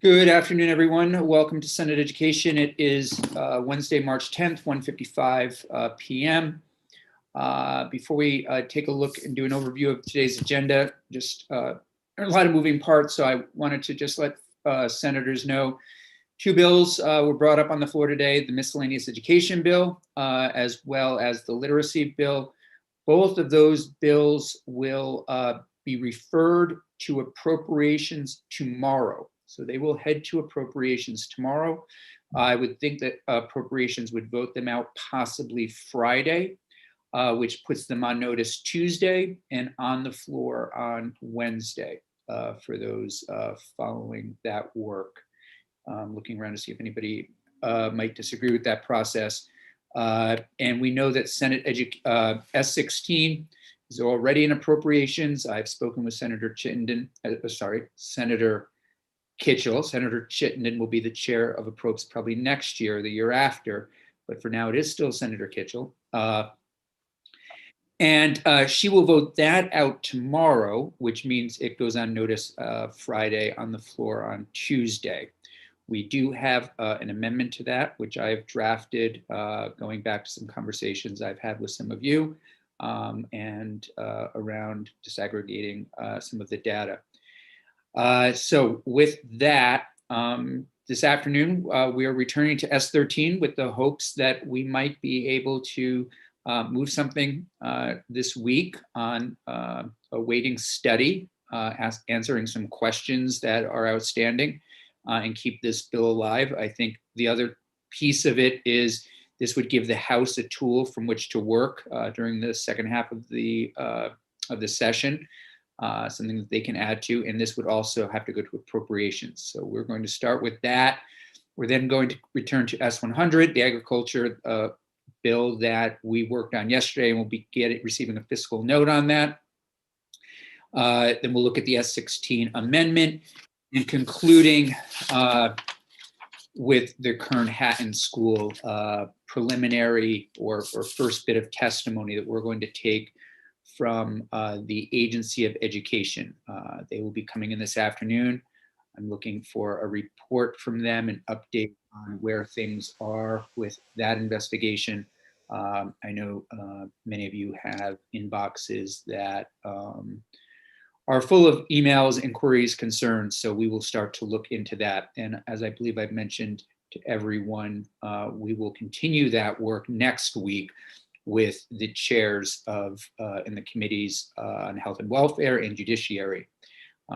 Good afternoon, everyone. Welcome to Senate Education. It is Wednesday, March 10th, 1:55 p.m. Before we take a look and do an overview of today's agenda, just a lot of moving parts, so I wanted to just let senators know two bills were brought up on the floor today, the miscellaneous education bill, as well as the literacy bill. Both of those bills will be referred to appropriations tomorrow. So they will head to appropriations tomorrow. I would think that appropriations would vote them out possibly Friday, which puts them on notice Tuesday and on the floor on Wednesday for those following that work. Looking around to see if anybody might disagree with that process. And we know that Senate S16 is already in appropriations. I've spoken with Senator Senator Kitchell. Senator Chittenden will be the chair of Approps probably next year, the year after, but for now it is still Senator Kitchell. And she will vote that out tomorrow, which means it goes on notice Friday on the floor on Tuesday. We do have an amendment to that, which I have drafted, going back to some conversations I've had with some of you and around disaggregating some of the data. So with that, this afternoon, we are returning to S13 with the hopes that we might be able to move something this week on a waiting study, answering some questions that are outstanding and keep this bill alive. I think the other piece of it is this would give the House a tool from which to work during the second half of the session. Something that they can add to, and this would also have to go to appropriations. So we're going to start with that. We're then going to return to S100, the agriculture bill that we worked on yesterday, and we'll be receiving a fiscal note on that. Then we'll look at the S16 amendment and concluding with the Kern Hatton School preliminary or first bit of testimony that we're going to take from the Agency of Education. They will be coming in this afternoon. I'm looking for a report from them, an update on where things are with that investigation. I know many of you have inboxes that are full of emails, inquiries, concerns, so we will start to look into that. And as I believe I've mentioned to everyone, we will continue that work next week with the chairs of in the committees on health and welfare and judiciary.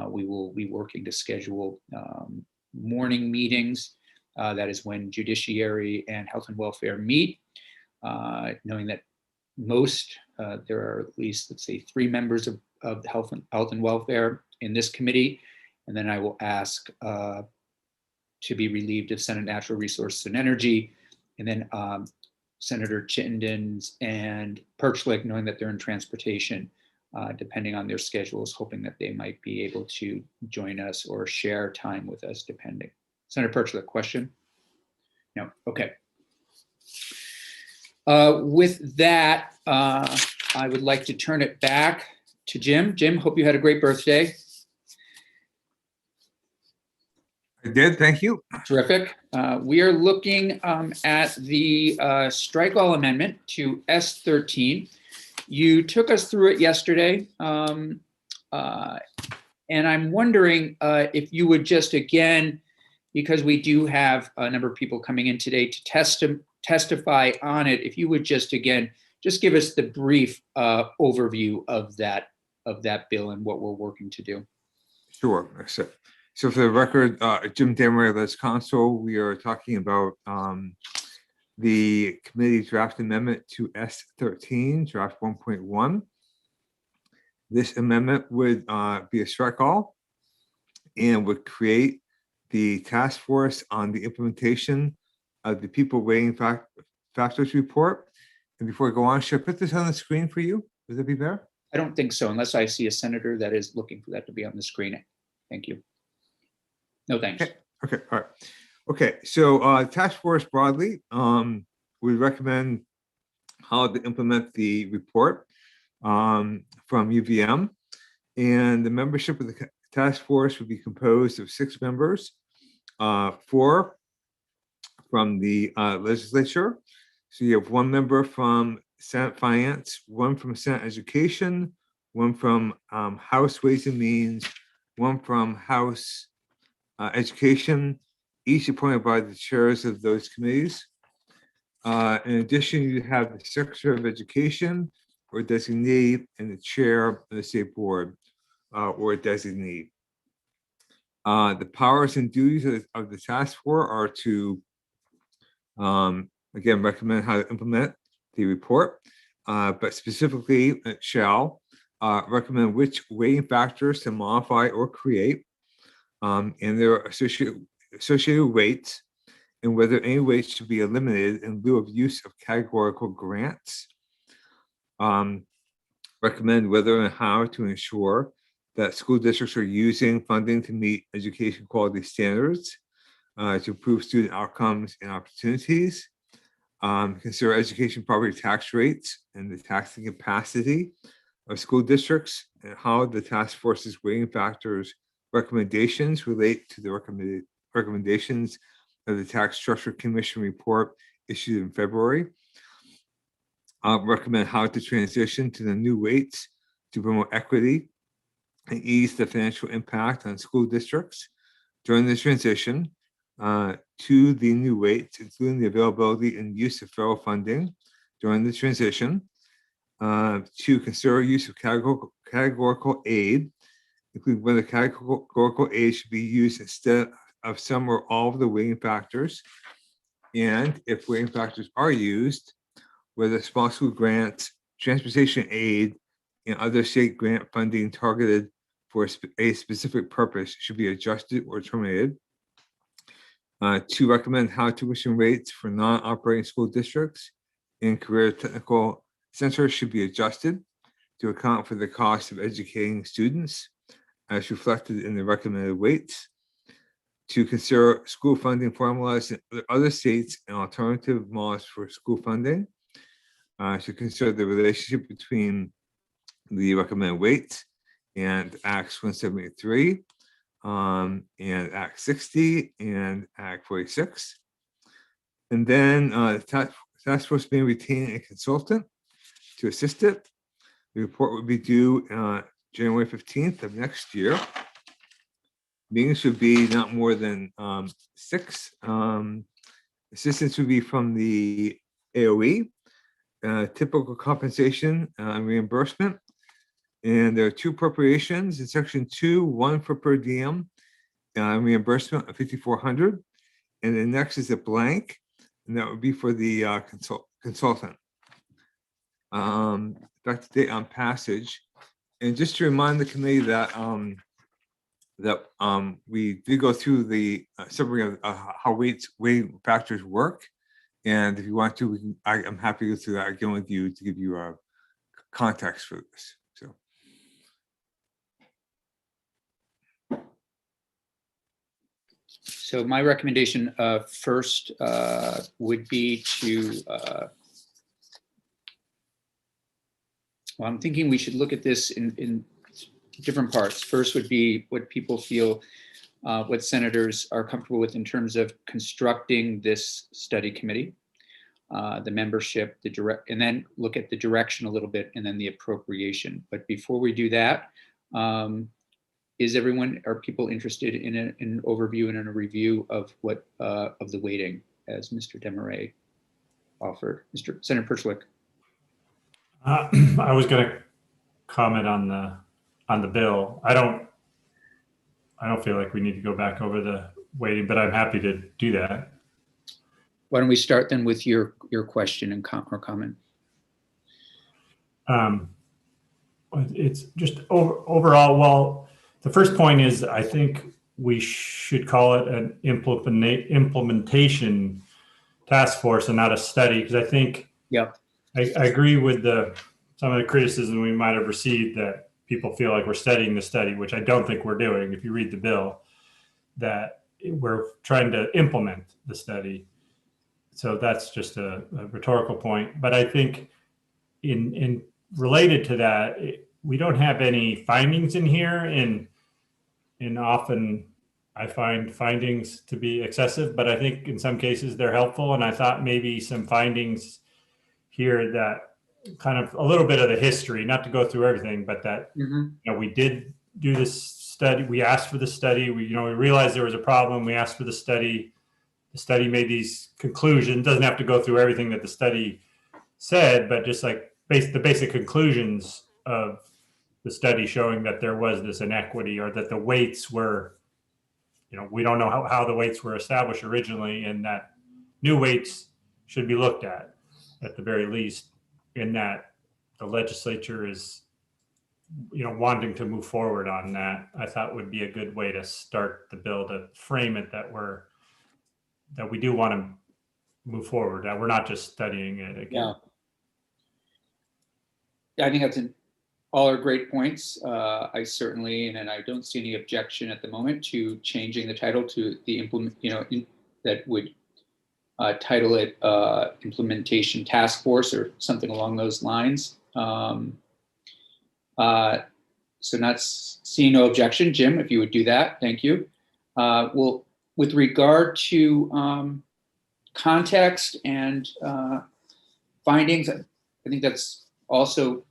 We will be working to schedule morning meetings. That is when judiciary and health and welfare meet, knowing that there are at least, let's say, 3 members of health and welfare in this committee. And then I will ask to be relieved of Senate Natural Resources and Energy. And then Senator Chittenden's and Perchlik, knowing that they're in transportation, depending on their schedules, hoping that they might be able to join us or share time with us, depending. Senator Perchlik, question? No, okay. With that, I would like to turn it back to Jim. Jim, hope you had a great birthday. I did, thank you. Terrific. We are looking at the strike all amendment to S13. You took us through it yesterday, and I'm wondering if you would just again, because we do have a number of people coming in today to testify on it, if you would just again, just give us the brief overview of that bill and what we're working to do. Sure. So for the record, Jim Damery, as counsel, we are talking about the committee draft amendment to S13, draft 1.1. This amendment would be a strike all and would create the task force on the implementation of the people weighing factors report. And before I go on, should I put this on the screen for you? Would that be fair? I don't think so, unless I see a senator that is looking for that to be on the screen. Thank you. No, thanks. Okay, all right. Okay, so task force broadly, we recommend how to implement the report from UVM, and the membership of the task force would be composed of 6 members 4 from the legislature. So you have 1 member from Senate Finance, 1 from Senate Education, 1 from House Ways and Means, 1 from House Education, each appointed by the chairs of those committees. In addition, you have the Secretary of Education or designee and the chair of the state board or designee. The powers and duties of the task force are to, again, recommend how to implement the report, but specifically it shall recommend which weighting factors to modify or create, and their associated weights, and whether any weights should be eliminated in lieu of use of categorical grants. Recommend whether and how to ensure that school districts are using funding to meet education quality standards, to improve student outcomes and opportunities. Consider education property tax rates and the taxing capacity of school districts, and how the task force's weighting factors recommendations relate to the recommendations of the Tax Structure Commission report issued in February. Recommend how to transition to the new weights to promote equity and ease the financial impact on school districts during the transition to the new weights, including the availability and use of federal funding during the transition. To consider use of categorical aid, including whether categorical aid should be used instead of some or all of the weighting factors, and if weighting factors are used, whether small school grants, transportation aid, and other state grant funding targeted for a specific purpose should be adjusted or terminated. To recommend how tuition rates for non-operating school districts and career technical centers should be adjusted to account for the cost of educating students as reflected in the recommended weights. To consider school funding formulas in other states and alternative models for school funding. To consider the relationship between the recommended weights and Acts 173 and Act 60 and Act 46. And then the task force may retain a consultant to assist it. The report would be due January 15th of next year. Meetings should be not more than 6. Assistance would be from the AOE, typical compensation and reimbursement. And there are 2 appropriations in section 2, 1 for per diem reimbursement of $5,400. And the next is a blank, and that would be for the consultant. Effective date on passage. And just to remind the committee that we did go through the summary of how weight factors work. And if you want to, I'm happy to go through that again with you to give you a context for this. So my recommendation first would be to, well, I'm thinking we should look at this in different parts. First would be what people feel, what senators are comfortable with in terms of constructing this study committee, the membership, and then look at the direction a little bit, and then the appropriation. But before we do that, are people interested in an overview and in a review of what of the weighting as Mr. Desmarais offered? Senator Perchlik. I was going to comment on the bill. I don't feel like we need to go back over the weighting, but I'm happy to do that. Why don't we start then with your question and or comment? It's just overall. Well, the first point is I think we should call it an implementation task force and not a study, because I think I agree with some of the criticism we might have received that people feel like we're studying the study, which I don't think we're doing. If you read the bill, that we're trying to implement the study. So that's just a rhetorical point. But I think in related to that, we don't have any findings in here. And often I find findings to be excessive, but I think in some cases they're helpful. And I thought maybe some findings here that kind of a little bit of the history, not to go through everything, but that, we did do this study. We asked for the study. We realized there was a problem. We asked for the study. The study made these conclusions. Doesn't have to go through everything that the study said, but just like the basic conclusions of the study showing that there was this inequity, or that the weights were, we don't know how the weights were established originally, and that new weights should be looked at the very least, in that the legislature is, wanting to move forward on that. I thought would be a good way to start the bill, to frame it that we do want to move forward, that we're not just studying it again. Yeah, I think all are great points. I certainly, and I don't see any objection at the moment to changing the title to the that would title it Implementation Task Force or something along those lines. So not seeing no objection. Jim, if you would do that, thank you. Well, with regard to context and findings, I think that's also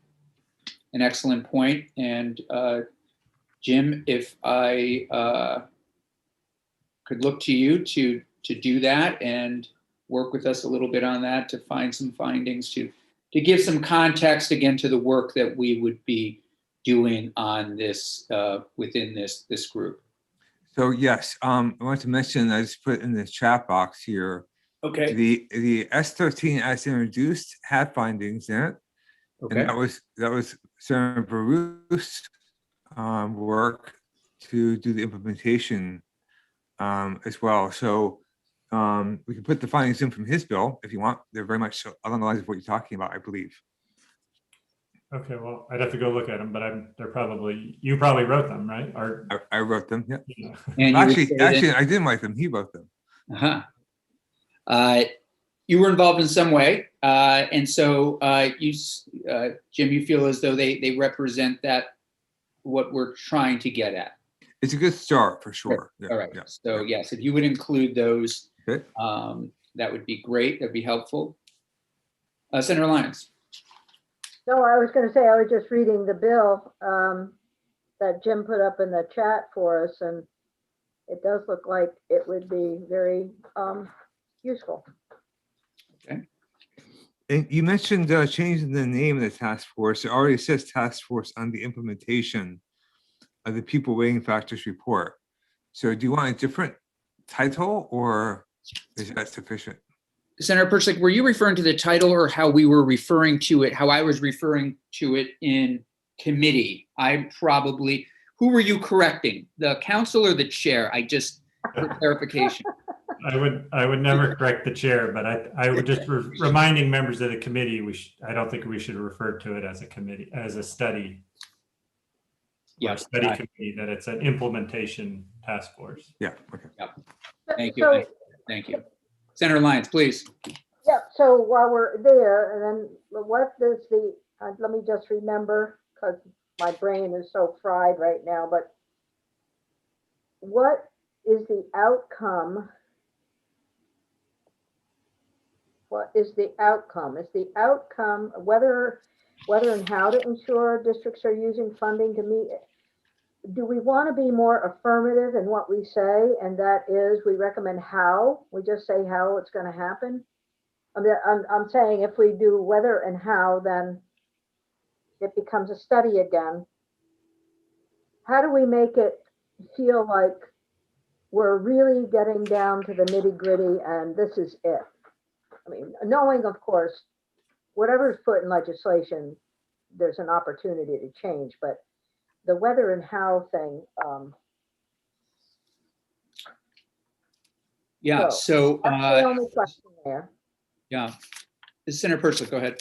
an excellent point. And Jim, if I could look to you to do that and work with us a little bit on that, to find some findings, to give some context again to the work that we would be doing on this within this group. So yes, I want to mention, I just put in the chat box here. Okay. The S13 as introduced had findings in it. Okay. And that was Senator Baruch's work to do the implementation as well. So we can put the findings in from his bill if you want. They're very much along the lines of what you're talking about, I believe. Okay, well, I'd have to go look at them, but you probably wrote them, right? Or I wrote them. Yeah. And Actually, I didn't write them. He wrote them. You were involved in some way, and so Jim, you feel as though they represent what we're trying to get at. It's a good start for sure. Yeah. All right. Yeah. So yes, if you would include those, that would be great. That'd be helpful. Senator Lyons. No, I was going to say, I was just reading the bill that Jim put up in the chat for us, and it does look like it would be very useful. Okay. And you mentioned changing the name of the task force. It already says task force on the implementation of the People Weighting Factors report. So do you want a different title, or is that sufficient? Senator Persick, were you referring to the title or how we were referring to it, how I was referring to it in committee? Who were you correcting? The council or the chair? For clarification. I would never correct the chair, but I would just reminding members of the committee, I don't think we should refer to it as a committee, as a study. Yeah, study committee, that it's an implementation task force. Yeah, okay. Yep. Thank you. Thank you. Senator Lyons, please. Yeah, so while we're there, and then what does let me just remember, because my brain is so fried right now, but what is the outcome? What is the outcome? Is the outcome whether and how to ensure districts are using funding to meet? Do we want to be more affirmative in what we say? And that is, we recommend how. We just say how it's going to happen. I'm saying if we do whether and how, then it becomes a study again. How do we make it feel like we're really getting down to the nitty-gritty and this is it? I mean, knowing, of course, whatever's put in legislation, there's an opportunity to change, but the whether and how thing. Yeah, so that's the only question there. Yeah, Senator Persick, go ahead.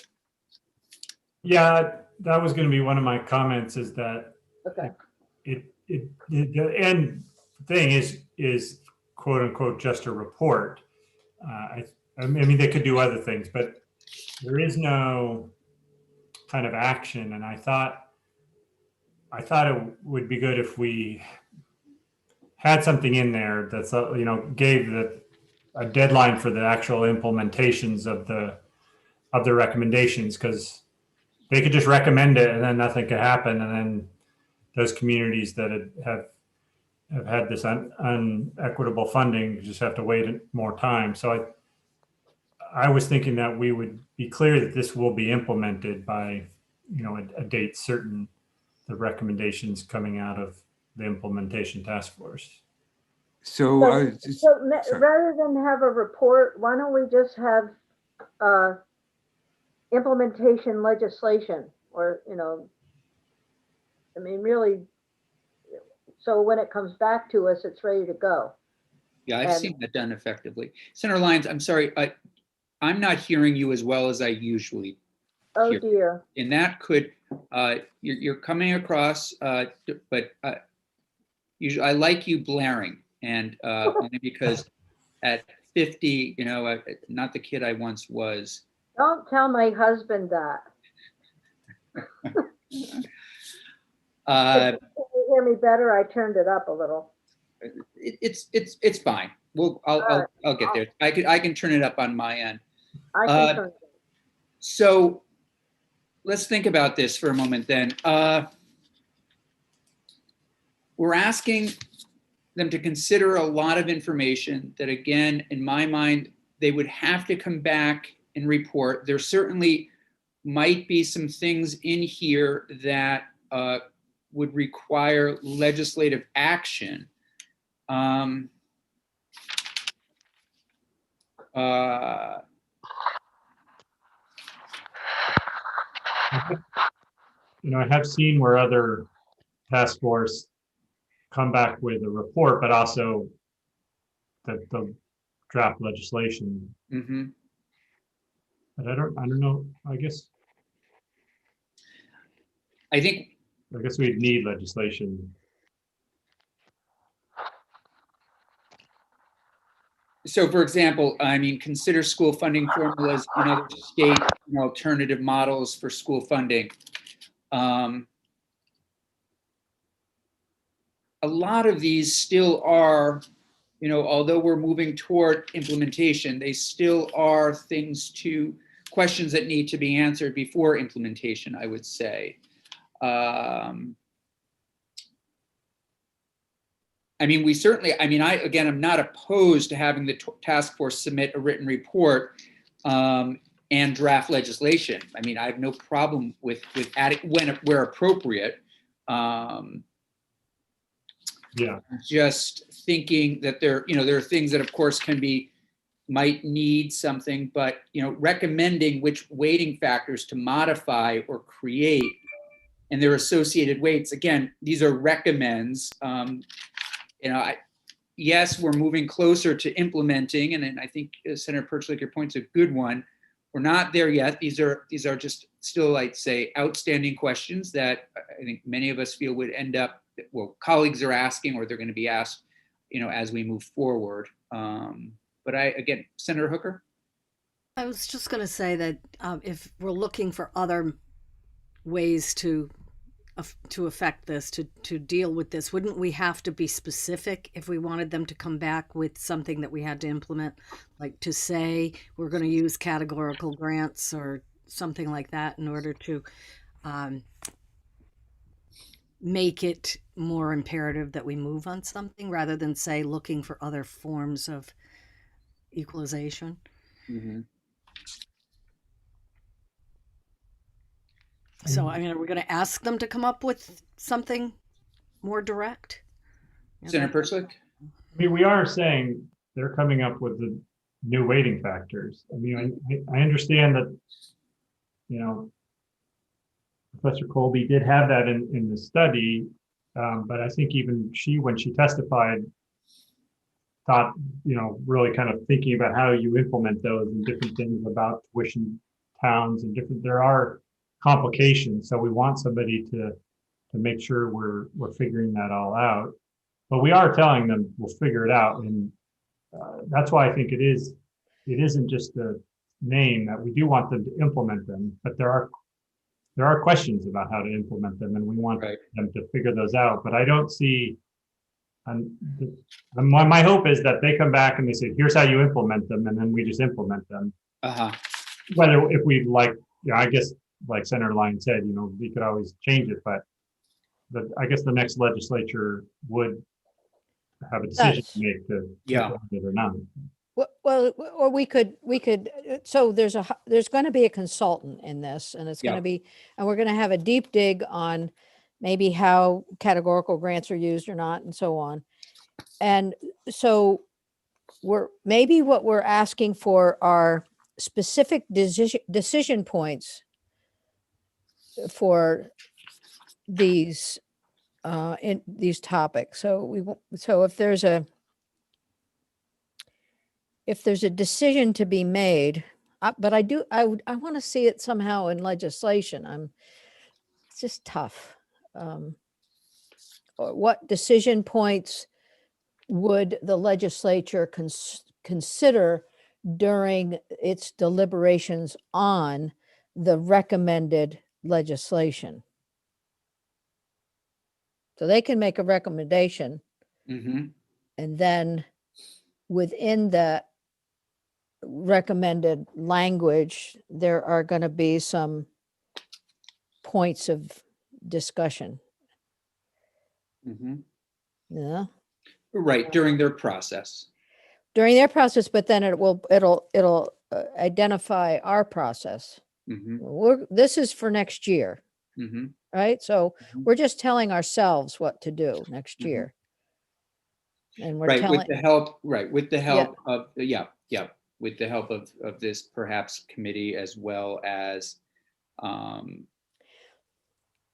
Yeah, that was going to be one of my comments, is that okay. The end thing is quote unquote just a report. I mean, they could do other things, but there is no kind of action. And I thought it would be good if we had something in there that's, gave a deadline for the actual implementations of the recommendations, because they could just recommend it and then nothing could happen. And then those communities that have had this unequitable funding just have to wait more time. So I was thinking that we would be clear that this will be implemented by, a date certain, the recommendations coming out of the implementation task force. So, sorry. Rather than have a report, why don't we just have implementation legislation, or, really, so when it comes back to us, it's ready to go. Yeah, I've seen that done effectively. Senator Lyons, I'm sorry, I'm not hearing you as well as I usually Oh, hear. dear. And that could, you're coming across, but usually I like you blaring, and only because at 50, not the kid I once was. Don't tell my husband that. Can you hear me better? I turned it up a little. It's fine. I'll get there. I can turn it up on my end. I can turn it up. So let's think about this for a moment then. We're asking them to consider a lot of information that, again, in my mind, they would have to come back and report. There certainly might be some things in here that would require legislative action. I have seen where other task force come back with a report, but also the draft legislation. Mm-hmm. But I don't know. I guess we'd need legislation. So, for example, consider school funding formulas in other state alternative models for school funding. A lot of these still are, although we're moving toward implementation, they still are questions that need to be answered before implementation, I would say. We certainly, I'm not opposed to having the task force submit a written report and draft legislation. I have no problem with adding where appropriate. Yeah. Just thinking that there are things that, of course, might need something, but recommending which weighting factors to modify or create and their associated weights. Again, these are recommends. Yes, we're moving closer to implementing, and I think Senator Perchlik, your point's a good one. We're not there yet. These are just still, I'd say, outstanding questions that I think many of us feel would end up, colleagues are asking, or they're going to be asked, as we move forward. But again, Senator Hooker? I was just going to say that if we're looking for other ways to affect this, to deal with this, wouldn't we have to be specific if we wanted them to come back with something that we had to implement, like to say we're going to use categorical grants or something like that in order to make it more imperative that we move on something, rather than say looking for other forms of equalization? Mm-hmm. So, are we going to ask them to come up with something more direct? Senator Perchlik? We are saying they're coming up with the new weighting factors. I understand that, Professor Colby did have that in the study, but I think even when she testified, thought, really kind of thinking about how you implement those and different things about tuition towns and there are complications. So we want somebody to make sure we're figuring that all out. But we are telling them we'll figure it out, and that's why I think it isn't just a name, that we do want them to implement them, but there are questions about how to implement them, and we want them to figure those out. But I don't see my hope is that they come back and they say, here's how you implement them, and then we just implement them. Uh-huh. Whether if we like, I guess like Senator Lyon said, we could always change it, but I guess the next legislature would have a decision to make to Yeah. implement it or not. Well, or we could, so there's going to be a consultant in this, and it's going Yeah. to be, and we're going to have a deep dig on maybe how categorical grants are used or not, and so on. And so maybe what we're asking for are specific decision points for these in these topics. So if there's a decision to be made, but I want to see it somehow in legislation. It's just tough. Or what decision points would the legislature consider during its deliberations on the recommended legislation? So they can make a recommendation, Mm-hmm. and then within the recommended language, there are going to be some points of discussion. Mm-hmm. Yeah. Right, during their process. During their process, but then it'll identify our process. Mm-hmm. This is for next year, Mm-hmm. right? So Mhm. we're just telling ourselves what to do next Mhm. year. And we're Right, telling, with the help of, with the help of this perhaps committee, as well as,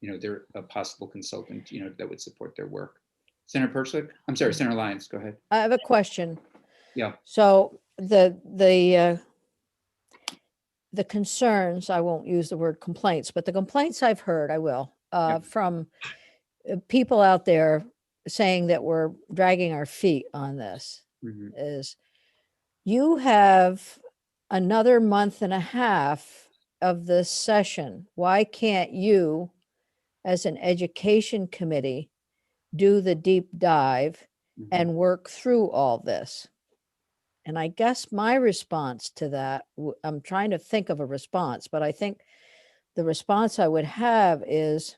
they're a possible consultant, that would support their work. Senator Perchlik, I'm sorry, Senator Lyons, go ahead. I have a question. Yeah. So the concerns, I won't use the word complaints, but the complaints I've heard, I will, from people out there saying that we're dragging our feet on this, Mhm. is you have another month and a half of this session. Why can't you, as an education committee, do the deep dive Mhm. and work through all this? And I guess my response to that, I'm trying to think of a response, but I think the response I would have is,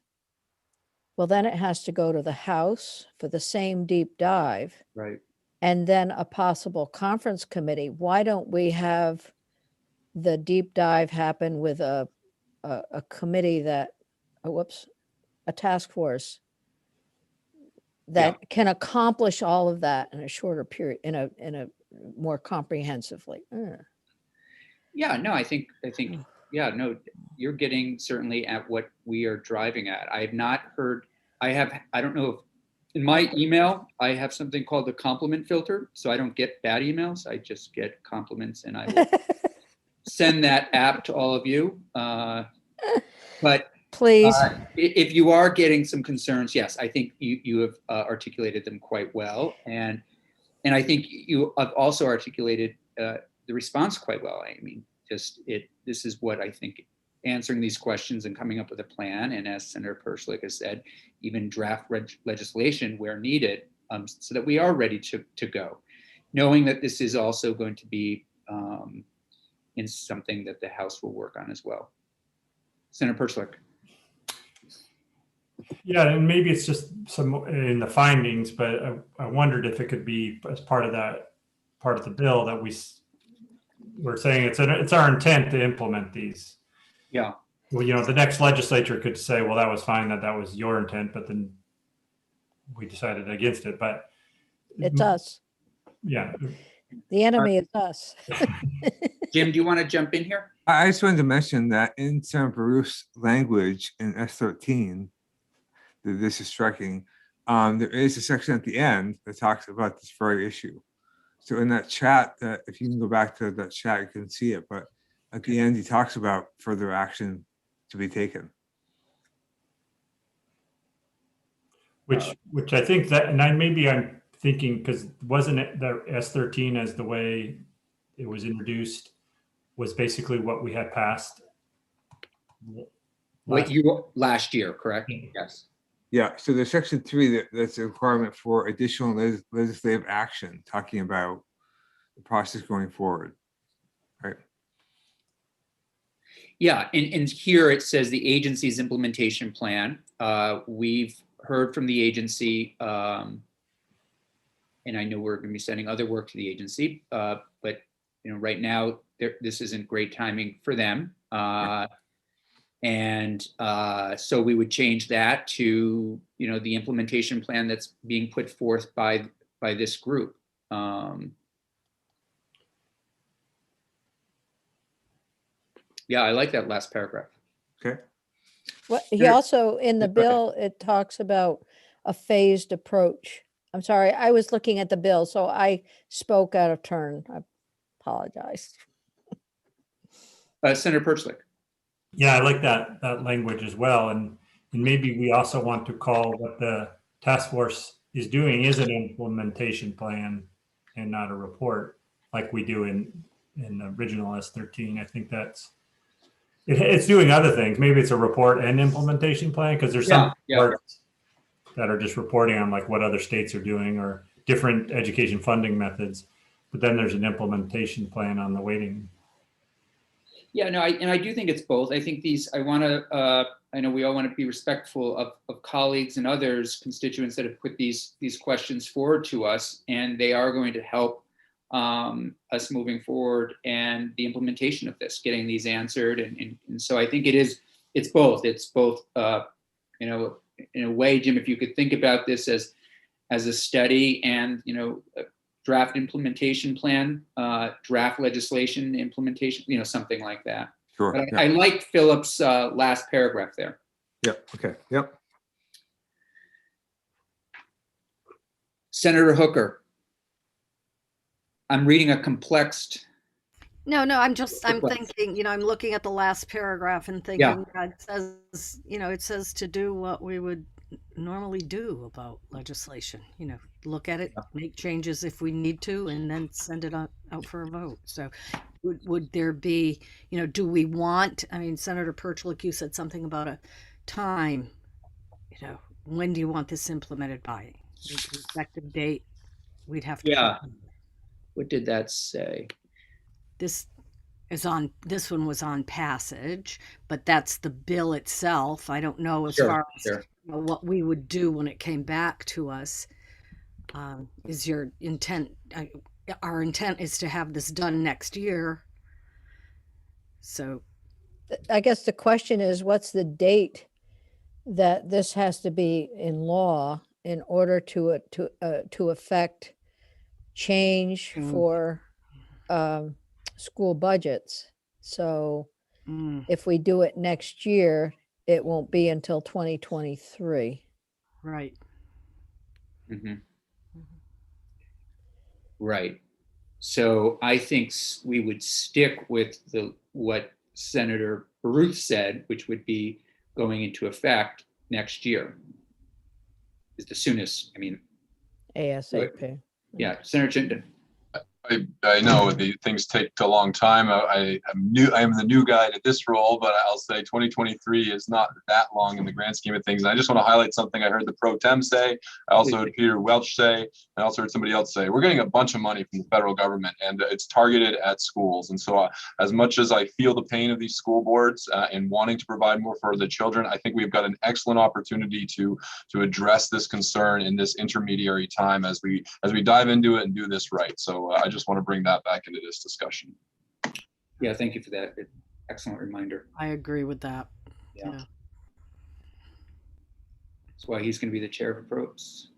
well, then it has to go to the House for the same deep dive, Right. and then a possible conference committee. Why don't we have the deep dive happen with a committee that, a task force that can accomplish all of that in a shorter period, in a more comprehensively? Yeah, no, I think, yeah, no, you're getting certainly at what we are driving at. I have not heard, I don't know if, in my email, I have something called the compliment filter. So I don't get bad emails. I just get compliments, and I will send that app to all of you. But Please. If you are getting some concerns, yes, I think you have articulated them quite well. And I think you have also articulated the response quite well. I mean, this is what I think, answering these questions and coming up with a plan. And as Senator Perchlik has said, even draft legislation where needed, so that we are ready to go, knowing that this is also going to be in something that the House will work on as well. Senator Perchlik. Yeah, and maybe it's just some in the findings, but I wondered if it could be as part of the bill that we're saying it's our intent to implement these. Yeah. Well, the next legislature could say, well, that was fine, that was your intent, but then we decided against it. But It's us. Yeah. The enemy is us. Jim, do you want to jump in here? I just wanted to mention that in Senator Baruch's language in S13, that this is striking, there is a section at the end that talks about this very issue. So in that chat, if you can go back to that chat, you can see it. But at the end, he talks about further action to be taken. Which I think that, and I'm thinking, because wasn't it the S13 as the way it was introduced was basically what we had passed Last year, correct? Yes. Yeah, so there's section 3 that's a requirement for additional legislative action, talking about the process going forward. Right. Yeah, and here it says the agency's implementation plan. We've heard from the agency, and I know we're going to be sending other work to the agency, but right now this isn't great timing for them. And so we would change that to the implementation plan that's being put forth by this group. Yeah, I like that last paragraph. Okay. What he Sure. also, in the Yeah, go ahead. bill, it talks about a phased approach. I'm sorry, I was looking at the bill, so I spoke out of turn. I apologize. Senator Perchlik. Yeah, I like that language as well. And maybe we also want to call what the task force is doing is an implementation plan and not a report like we do in the original S13. I think it's doing other things. Maybe it's a report and implementation plan, because there's some reports that are just reporting on like what other states are doing or different education funding methods. But then there's an implementation plan on the waiting. Yeah, no, I do think it's both. I think I know we all want to be respectful of colleagues and others, constituents that have put these questions forward to us, and they are going to help us moving forward and the implementation of this, getting these answered. And so I think it's both. It's both, in a way, Jim, if you could think about this as a study and, draft implementation plan, draft legislation implementation, something like that. Sure. But Yeah. I liked Philip's last paragraph there. Yep. Okay. Yep. Senator Hooker, I'm reading a complex. No, I'm Complex. thinking, I'm looking at the last paragraph and thinking that it says to do what we would normally do about legislation, look at it, make changes if we need to, and then send it out for a vote. So would there be, do we want, Senator Perchlik, you said something about a time, when do you want this implemented by? The effective date, we'd have to. Yeah. What did that say? This one was on passage, but that's the bill itself. I don't know as far as what we would do when it came back to us. Is your intent? Our intent is to have this done next year. So, I guess the question is, what's the date that this has to be in law in order to affect change for school budgets? So if we do it next year, it won't be until 2023. Right. Mm-hmm. Right. So I think we would stick with what Senator Baruch said, which would be going into effect next year. Is the soonest. ASAP. Yeah, Senator Chittenden. I know things take a long time. I'm the new guy to this role, but I'll say 2023 is not that long in the grand scheme of things. And I just want to highlight something I heard the pro tem say. I also heard Peter Welch say. I also heard somebody else say, we're getting a bunch of money from the federal government, and it's targeted at schools. And so as much as I feel the pain of these school boards and wanting to provide more for the children, I think we've got an excellent opportunity to address this concern in this intermediary time as we dive into it and do this right. So I just want to bring that back into this discussion. Yeah, thank you for that. Excellent reminder. I agree with that. Yeah. That's why he's going to be the chair of Appropriations.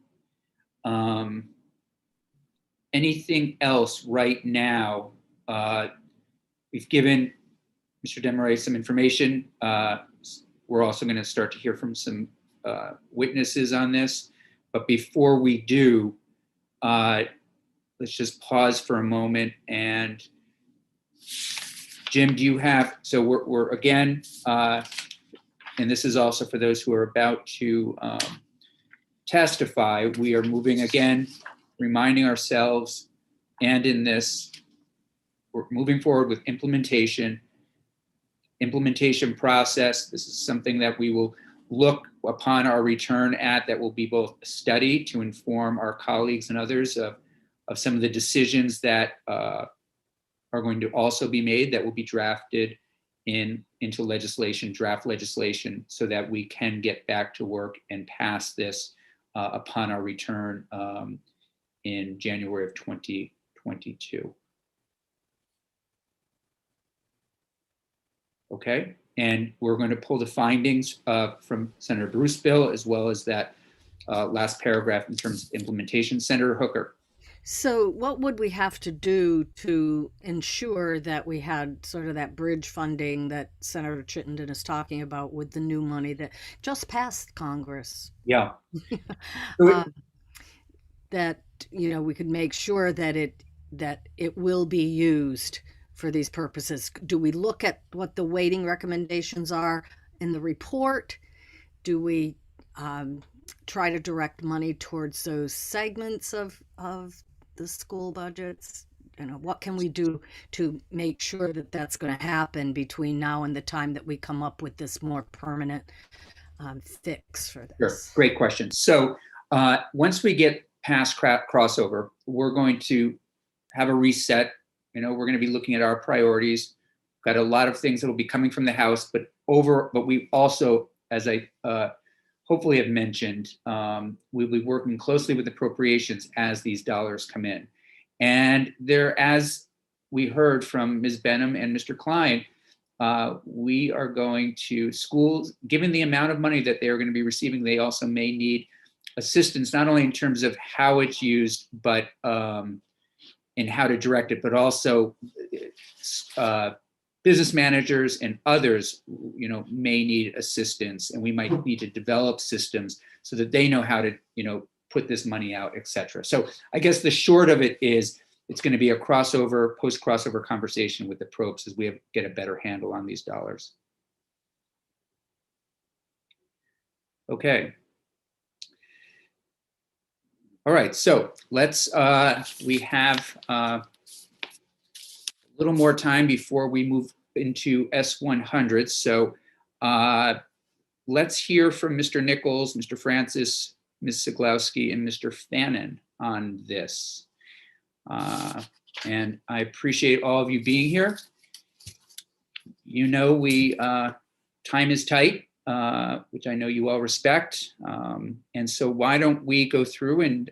Anything else right now? We've given Mr. Desmarais some information. We're also going to start to hear from some witnesses on this. But before we do, let's just pause for a moment. And Jim, do you have, so we're again, and this is also for those who are about to testify, we are moving again, reminding ourselves, and in this, we're moving forward with implementation process. This is something that we will look upon our return at that will be both a study to inform our colleagues and others of some of the decisions that are going to also be made that will be drafted into legislation, draft legislation, so that we can get back to work and pass this upon our return in January of 2022. Okay, and we're going to pull the findings from Senator Bruce bill, as well as that last paragraph in terms of implementation. Senator Hooker. So what would we have to do to ensure that we had sort of that bridge funding that Senator Chittenden is talking about with the new money that just passed Congress? Yeah. That, you know, we could make sure that it will be used for these purposes. Do we look at what the weighting recommendations are in the report? Do we try to direct money towards those segments of the school budgets? You know, what can we do to make sure that that's going to happen between now and the time that we come up with this more permanent fix for this? Sure. Great question. So once we get past crossover, we're going to have a reset. You know, we're going to be looking at our priorities. Got a lot of things that will be coming from the House, but we also, as I hopefully have mentioned, we'll be working closely with appropriations as these dollars come in. And there, as we heard from Ms. Benham and Mr. Klein, we are going to schools, given the amount of money that they are going to be receiving, they also may need assistance, not only in terms of how it's used, but in how to direct it, but also business managers and others, you know, may need assistance, and we might need to develop systems so that they know how to, you know, put this money out, et cetera. So I guess the short of it is it's going to be a post-crossover conversation with the probes as we get a better handle on these dollars. Okay. All right, so let's, we have a little more time before we move into S100. So let's hear from Mr. Nichols, Mr. Francis, Ms. Siglowski, and Mr. Fannin on this. And I appreciate all of you being here. You know, time is tight, which I know you all respect. And so why don't we go through and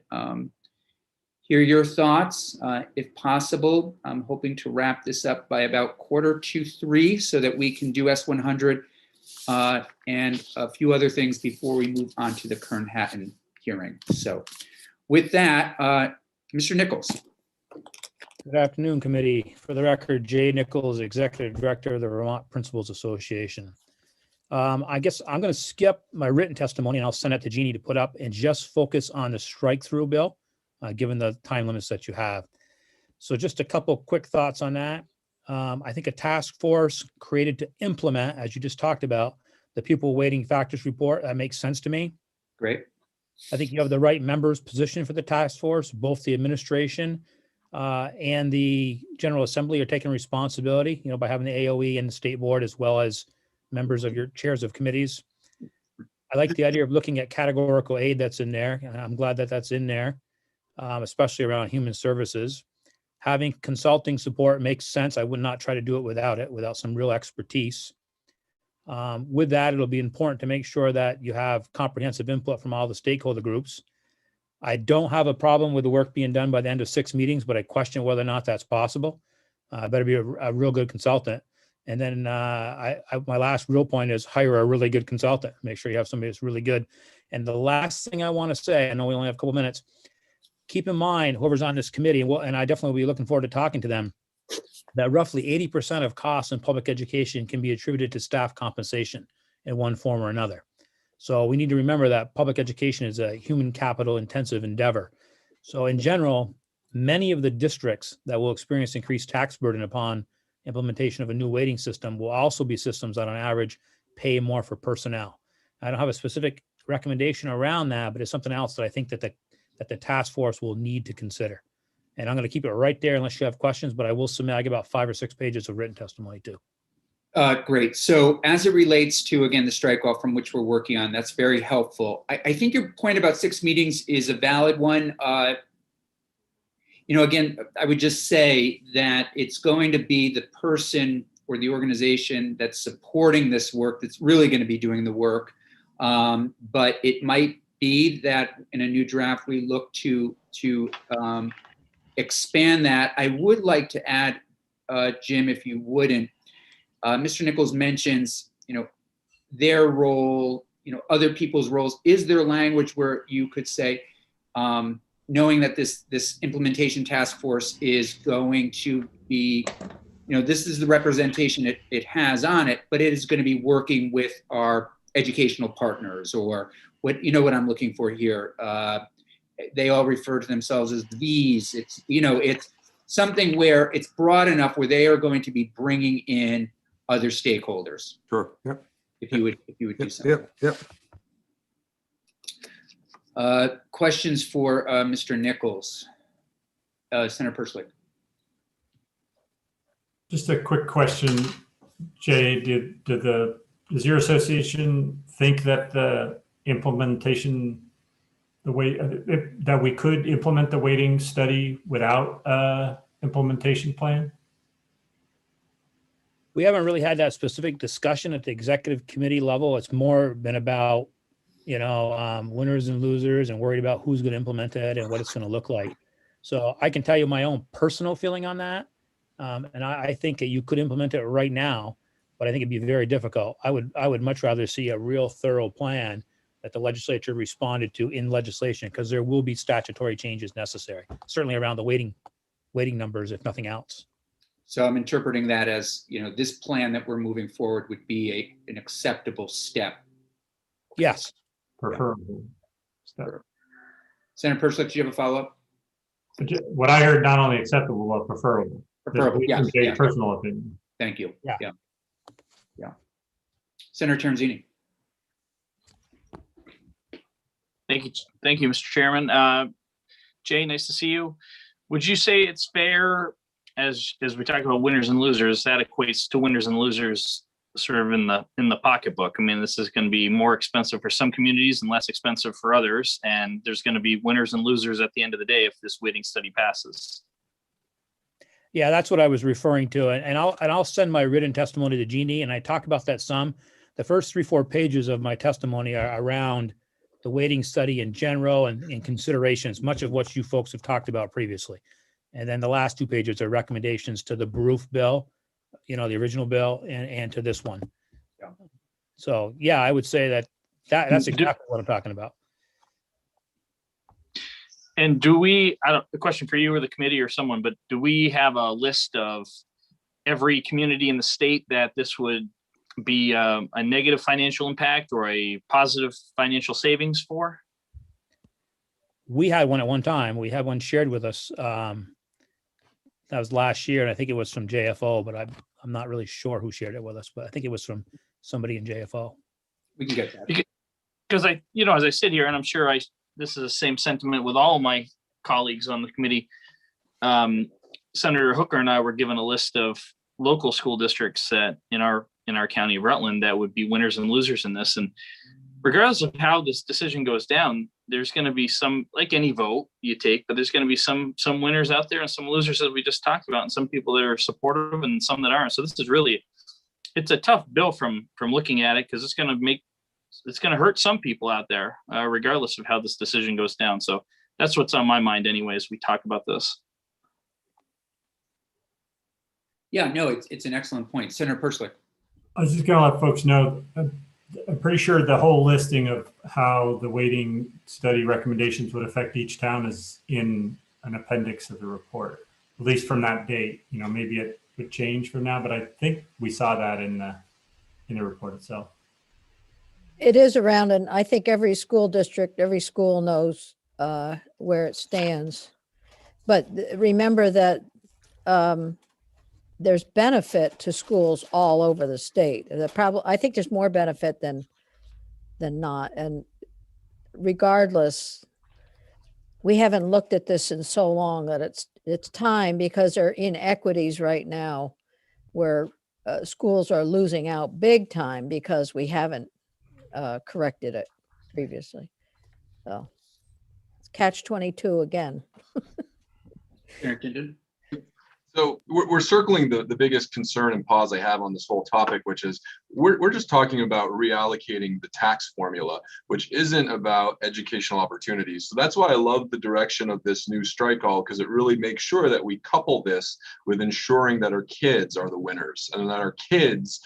hear your thoughts, if possible. I'm hoping to wrap this up by about 2:45 so that we can do S100 and a few other things before we move on to the Kern-Hatton hearing. So with that, Mr. Nichols. Good afternoon, committee. For the record, Jay Nichols, Executive Director of the Vermont Principals Association. I guess I'm going to skip my written testimony and I'll send it to Jeannie to put up and just focus on the strike-through bill, given the time limits that you have. So just a couple quick thoughts on that. I think a task force created to implement, as you just talked about, the pupil weighting factors report, that makes sense to me. Great. I think you have the right members positioned for the task force. Both the administration and the General Assembly are taking responsibility, you know, by having the AOE and the state board, as well as members of your chairs of committees. I like the idea of looking at categorical aid that's in there. And I'm glad that that's in there, especially around human services. Having consulting support makes sense. I would not try to do it, without some real expertise. With that, it'll be important to make sure that you have comprehensive input from all the stakeholder groups. I don't have a problem with the work being done by the end of 6 meetings, but I question whether or not that's possible. Better be a real good consultant. And then my last real point is hire a really good consultant. Make sure you have somebody that's really good. And the last thing I want to say, I know we only have a couple minutes, keep in mind, whoever's on this committee, and I definitely will be looking forward to talking to them, that roughly 80% of costs in public education can be attributed to staff compensation in one form or another. So we need to remember that public education is a human capital intensive endeavor. So in general, many of the districts that will experience increased tax burden upon implementation of a new weighting system will also be systems that on average pay more for personnel. I don't have a specific recommendation around that, but it's something else that I think that the task force will need to consider. And I'm going to keep it right there unless you have questions, but I will submit, I get about 5 or 6 pages of written testimony too. Great. So as it relates to, again, the strike off from which we're working on, that's very helpful. I think your point about 6 meetings is a valid one. Again, I would just say that it's going to be the person or the organization that's supporting this work that's really going to be doing the work. But it might be that in a new draft, we look to expand that. I would like to add, Jim, if you wouldn't, Mr. Nichols mentions, their role, other people's roles. Is there language where you could say, knowing that this implementation task force is going to be, this is the representation it has on it, but it is going to be working with our educational partners, or what I'm looking for here. They all refer to themselves as these. It's something where it's broad enough where they are going to be bringing in other stakeholders. Sure. Yep. If you would do something. Yep. Questions for Mr. Nichols, Senator Perslick. Just a quick question, Jay. Does your association think that the implementation, the way that we could implement the weighting study without implementation plan? We haven't really had that specific discussion at the executive committee level. It's more been about, winners and losers, and worried about who's going to implement it and what it's going to look like. So I can tell you my own personal feeling on that. And I think that you could implement it right now, but I think it'd be very difficult. I would much rather see a real thorough plan that the legislature responded to in legislation, because there will be statutory changes necessary, certainly around the weighting numbers, if nothing else. So I'm interpreting that as, this plan that we're moving forward would be an acceptable step. Yes. Preferable. Senator Perslick, do you have a follow-up? What I heard, not only acceptable, but preferable. Preferable, yes. Personal opinion. Thank you. Yeah. Senator Terenzini. Thank you, Mr. Chairman. Jay, nice to see you. Would you say it's fair, as we talk about winners and losers, that equates to winners and losers sort of in the pocketbook? I mean, this is going to be more expensive for some communities and less expensive for others, and there's going to be winners and losers at the end of the day if this weighting study passes. Yeah, that's what I was referring to, and I'll send my written testimony to Jeannie, and I talk about that some. The first 3-4 pages of my testimony are around the weighting study in general and in considerations, much of what you folks have talked about previously. And then the last 2 pages are recommendations to the Baroof bill, the original bill, and to this one. Yeah. So yeah, I would say that's exactly what I'm talking about. And do we, a question for you or the committee or someone, but do we have a list of every community in the state that this would be a negative financial impact or a positive financial savings for? We had one at one time. We had one shared with us. That was last year, and I think it was from JFO, but I'm not really sure who shared it with us, but I think it was from somebody in JFO. We can get that. Because as I sit here, and I'm sure this is the same sentiment with all my colleagues on the committee. Senator Hooker and I were given a list of local school districts that in our county of Rutland that would be winners and losers in this. And regardless of how this decision goes down, there's going to be some, like any vote you take, but there's going to be some winners out there and some losers that we just talked about, and some people that are supportive and some that aren't. So this is really, it's a tough bill from looking at it, because it's going to hurt some people out there, regardless of how this decision goes down. So that's what's on my mind anyway, as we talk about this. Yeah, no, it's an excellent point. Senator Perslick. I was just going to let folks know, I'm pretty sure the whole listing of how the weighting study recommendations would affect each town is in an appendix of the report, at least from that date. Maybe it would change from now, but I think we saw that in the report itself. It is around, and I think every school district, every school knows where it stands. But remember that there's benefit to schools all over the state. I think there's more benefit than not. And regardless, we haven't looked at this in so long that it's time, because there are inequities right now where schools are losing out big time because we haven't corrected it previously. So it's catch-22 again. Superintendent? So we're circling the biggest concern and pause I have on this whole topic, which is we're just talking about reallocating the tax formula, which isn't about educational opportunities. So that's why I love the direction of this new strike all, because it really makes sure that we couple this with ensuring that our kids are the winners and that our kids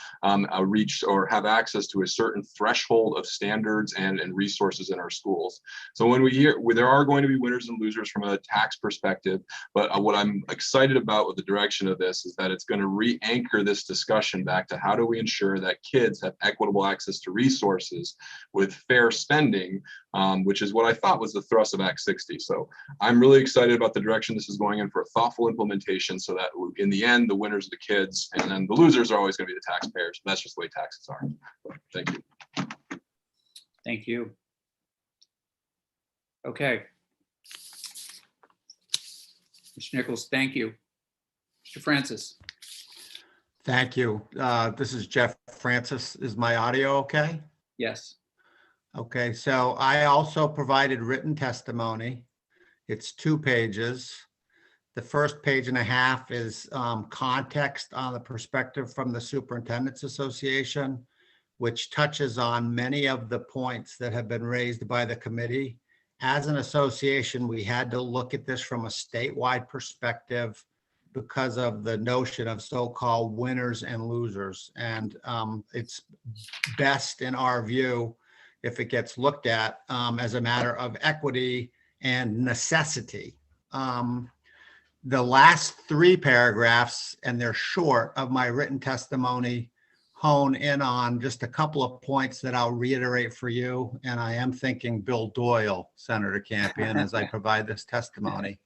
reach or have access to a certain threshold of standards and resources in our schools. So when we hear there are going to be winners and losers from a tax perspective, but what I'm excited about with the direction of this is that it's going to re-anchor this discussion back to how do we ensure that kids have equitable access to resources with fair spending, which is what I thought was the thrust of Act 60. So I'm really excited about the direction this is going in for a thoughtful implementation so that in the end, the winners are the kids and then the losers are always going to be the taxpayers. That's just the way taxes are. Thank you. Thank you. Okay. Mr. Nichols, thank you. Mr. Francis. Thank you. This is Jeff Francis. Is my audio okay? Yes. Okay, so I also provided written testimony. It's 2 pages. The first page and a half is context on the perspective from the Superintendent's Association, which touches on many of the points that have been raised by the committee. As an association, we had to look at this from a statewide perspective because of the notion of so-called winners and losers. And it's best in our view if it gets looked at as a matter of equity and necessity. The last 3 paragraphs, and they're short, of my written testimony hone in on just a couple of points that I'll reiterate for you. And I am thinking Bill Doyle, Senator Campion, as I provide this testimony.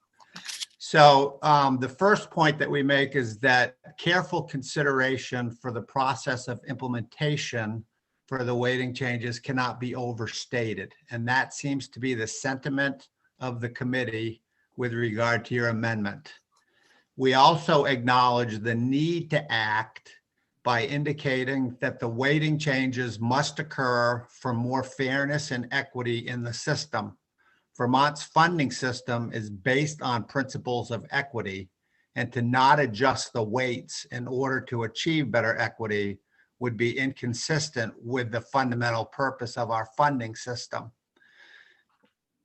So the first point that we make is that careful consideration for the process of implementation for the weighting changes cannot be overstated. And that seems to be the sentiment of the committee with regard to your amendment. We also acknowledge the need to act by indicating that the weighting changes must occur for more fairness and equity in the system. Vermont's funding system is based on principles of equity, and to not adjust the weights in order to achieve better equity would be inconsistent with the fundamental purpose of our funding system.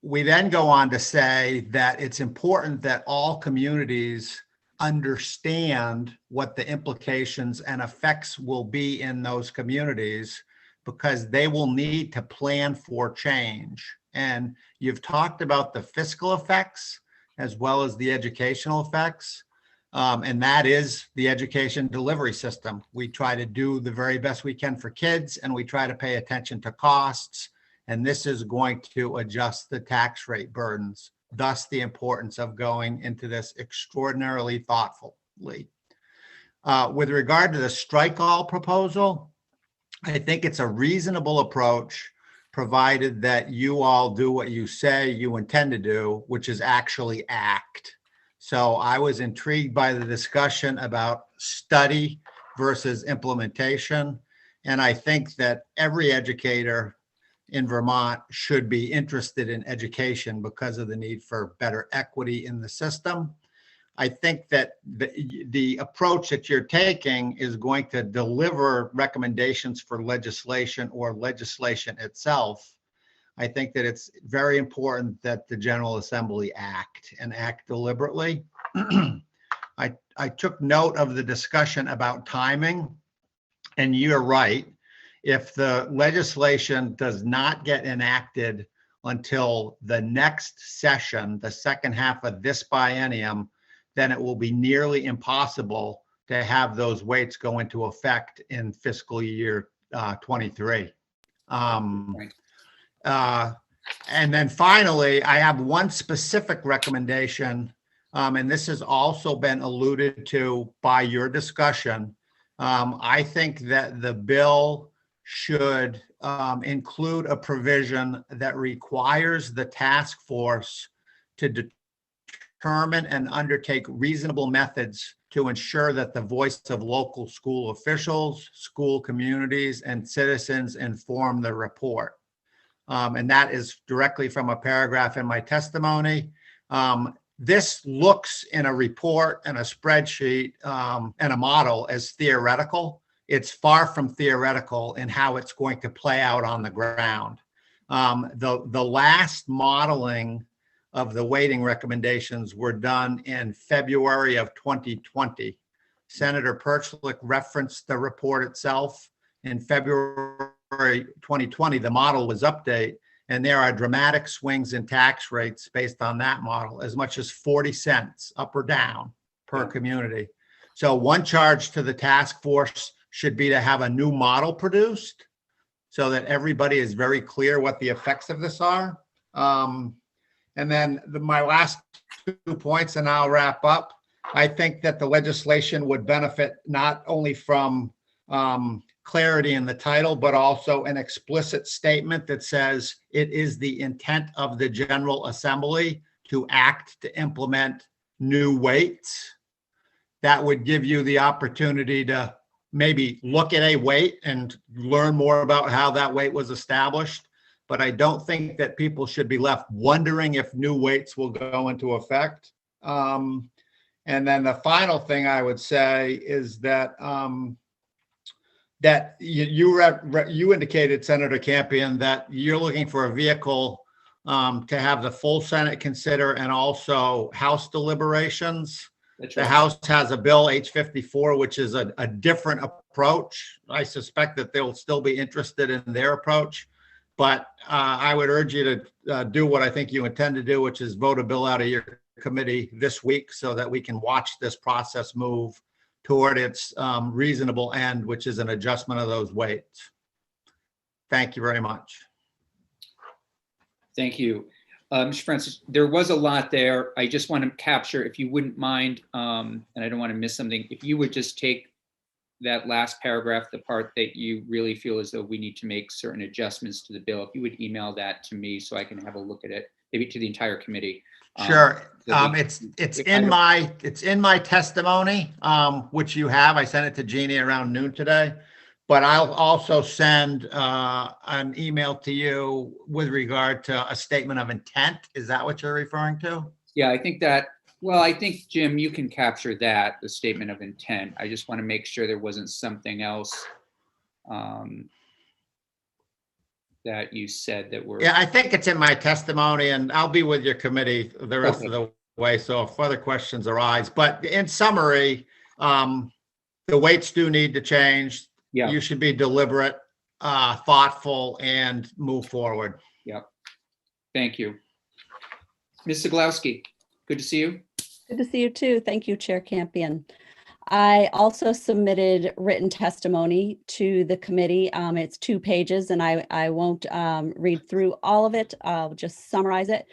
We then go on to say that it's important that all communities understand what the implications and effects will be in those communities, because they will need to plan for change. And you've talked about the fiscal effects as well as the educational effects. And that is the education delivery system. We try to do the very best we can for kids, and we try to pay attention to costs. And this is going to adjust the tax rate burdens, thus the importance of going into this extraordinarily thoughtfully. With regard to the strike all proposal, I think it's a reasonable approach, provided that you all do what you say you intend to do, which is actually act. So I was intrigued by the discussion about study versus implementation. And I think that every educator in Vermont should be interested in education because of the need for better equity in the system. I think that the approach that you're taking is going to deliver recommendations for legislation or legislation itself. I think that it's very important that the General Assembly act and act deliberately. I took note of the discussion about timing, and you're right. If the legislation does not get enacted until the next session, the second half of this biennium, then it will be nearly impossible to have those weights go into effect in fiscal year 23. And then finally, I have one specific recommendation, and this has also been alluded to by your discussion. I think that the bill should include a provision that requires the task force to determine and undertake reasonable methods to ensure that the voice of local school officials, school communities, and citizens inform the report. And that is directly from a paragraph in my testimony. This looks in a report and a spreadsheet and a model as theoretical. It's far from theoretical in how it's going to play out on the ground. The last modeling of the weighting recommendations were done in February of 2020. Senator Perchlik referenced the report itself. In February 2020, the model was updated, and there are dramatic swings in tax rates based on that model, as much as 40 cents up or down per community. So one charge to the task force should be to have a new model produced so that everybody is very clear what the effects of this are. And then my last 2 points, and I'll wrap up. I think that the legislation would benefit not only from clarity in the title, but also an explicit statement that says it is the intent of the General Assembly to act to implement new weights. That would give you the opportunity to maybe look at a weight and learn more about how that weight was established. But I don't think that people should be left wondering if new weights will go into effect. And then the final thing I would say is that that you indicated, Senator Campion, that you're looking for a vehicle to have the full Senate consider and also House deliberations. That's The right. House has a bill, H54, which is a different approach. I suspect that they'll still be interested in their approach. But I would urge you to do what I think you intend to do, which is vote a bill out of your committee this week so that we can watch this process move toward its reasonable end, which is an adjustment of those weights. Thank you very much. Thank you. Mr. Francis, there was a lot there. I just want to capture, if you wouldn't mind, and I don't want to miss something, if you would just take that last paragraph, the part that you really feel as though we need to make certain adjustments to the bill, if you would email that to me so I can have a look at it, maybe to the entire committee. Sure. It's in my testimony, which you have. I sent it to Jeannie around noon today, but I'll also send an email to you with regard to a statement of intent. Is that what you're referring to? Yeah, I think that, well, I think, Jim, you can capture that, the statement of intent. I just want to make sure there wasn't something else that you said that were. Yeah, I think it's in my testimony, and I'll be with your committee the rest of the way. So if further questions arise, but in summary, the weights do need to change. Yeah. You should be deliberate, thoughtful, and move forward. Yep. Thank you. Ms. Siglowski, good to see you. Good to see you too. Thank you, Chair Campion. I also submitted written testimony to the committee. It's 2 pages, and I won't read through all of it. I'll just summarize it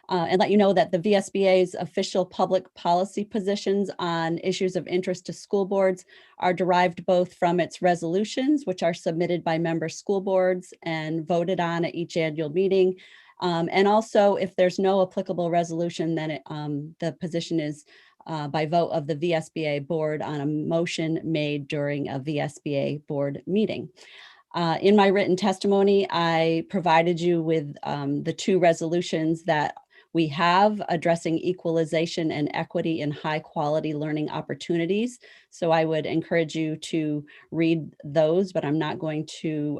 and let you know that the VSBA's official public policy positions on issues of interest to school boards are derived both from its resolutions, which are submitted by member school boards and voted on at each annual meeting. And also, if there's no applicable resolution, then the position is by vote of the VSBA board on a motion made during a VSBA board meeting. In my written testimony, I provided you with the 2 resolutions that we have addressing equalization and equity in high quality learning opportunities. So I would encourage you to read those, but I'm not going to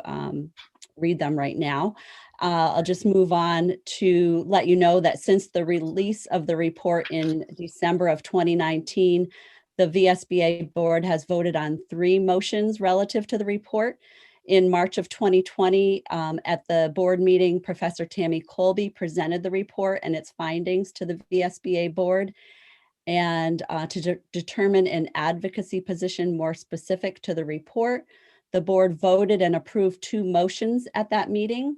read them right now. I'll just move on to let you know that since the release of the report in December of 2019, the VSBA board has voted on 3 motions relative to the report. In March of 2020, at the board meeting, Professor Tammy Colby presented the report and its findings to the VSBA board, and to determine an advocacy position more specific to the report. The board voted and approved 2 motions at that meeting.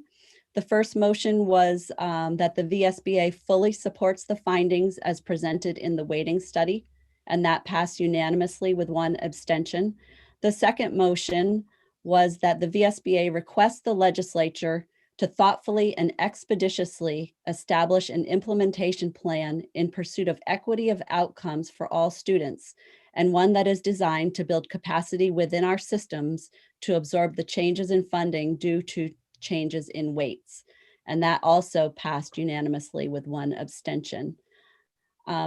The first motion was that the VSBA fully supports the findings as presented in the weighting study, and that passed unanimously with 1 abstention. The second motion was that the VSBA requests the legislature to thoughtfully and expeditiously establish an implementation plan in pursuit of equity of outcomes for all students, and one that is designed to build capacity within our systems to absorb the changes in funding due to changes in weights. And that also passed unanimously with one abstention.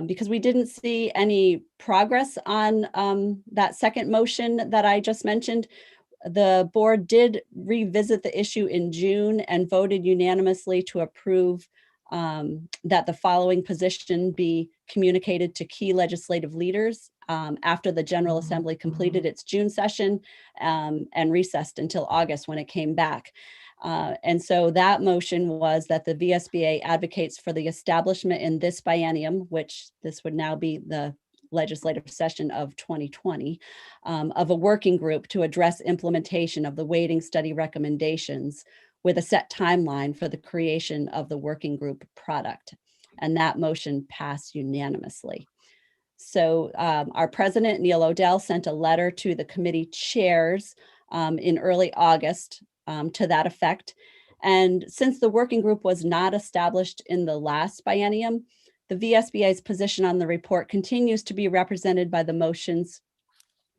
Because we didn't see any progress on that second motion that I just mentioned, the board did revisit the issue in June and voted unanimously to approve that the following position be communicated to key legislative leaders after the General Assembly completed its June session and recessed until August when it came back. And so that motion was that the VSBA advocates for the establishment in this biennium, which this would now be the legislative session of 2020, of a working group to address implementation of the weighting study recommendations with a set timeline for the creation of the working group product. And that motion passed unanimously. So our president, Neil Odell, sent a letter to the committee chairs in early August to that effect. And since the working group was not established in the last biennium, the VSBA's position on the report continues to be represented by the motions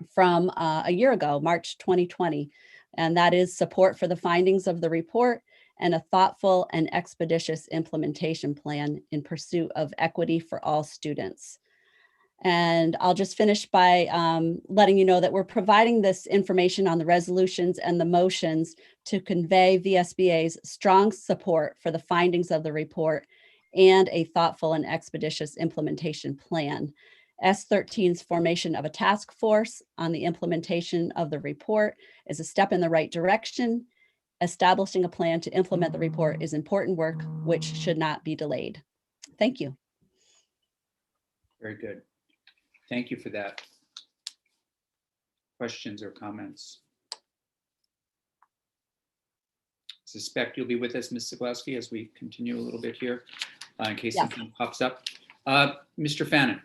from a year ago, March 2020. And that is support for the findings of the report and a thoughtful and expeditious implementation plan in pursuit of equity for all students. And I'll just finish by letting you know that we're providing this information on the resolutions and the motions to convey VSBA's strong support for the findings of the report and a thoughtful and expeditious implementation plan. S13's formation of a task force on the implementation of the report is a step in the right direction. Establishing a plan to implement the report is important work, which should not be delayed. Thank you. Very good. Thank you for that. Questions or comments? Suspect you'll be with us, Ms. Siglowski, as we continue a little bit here, in case something pops up. Mr. Fannin.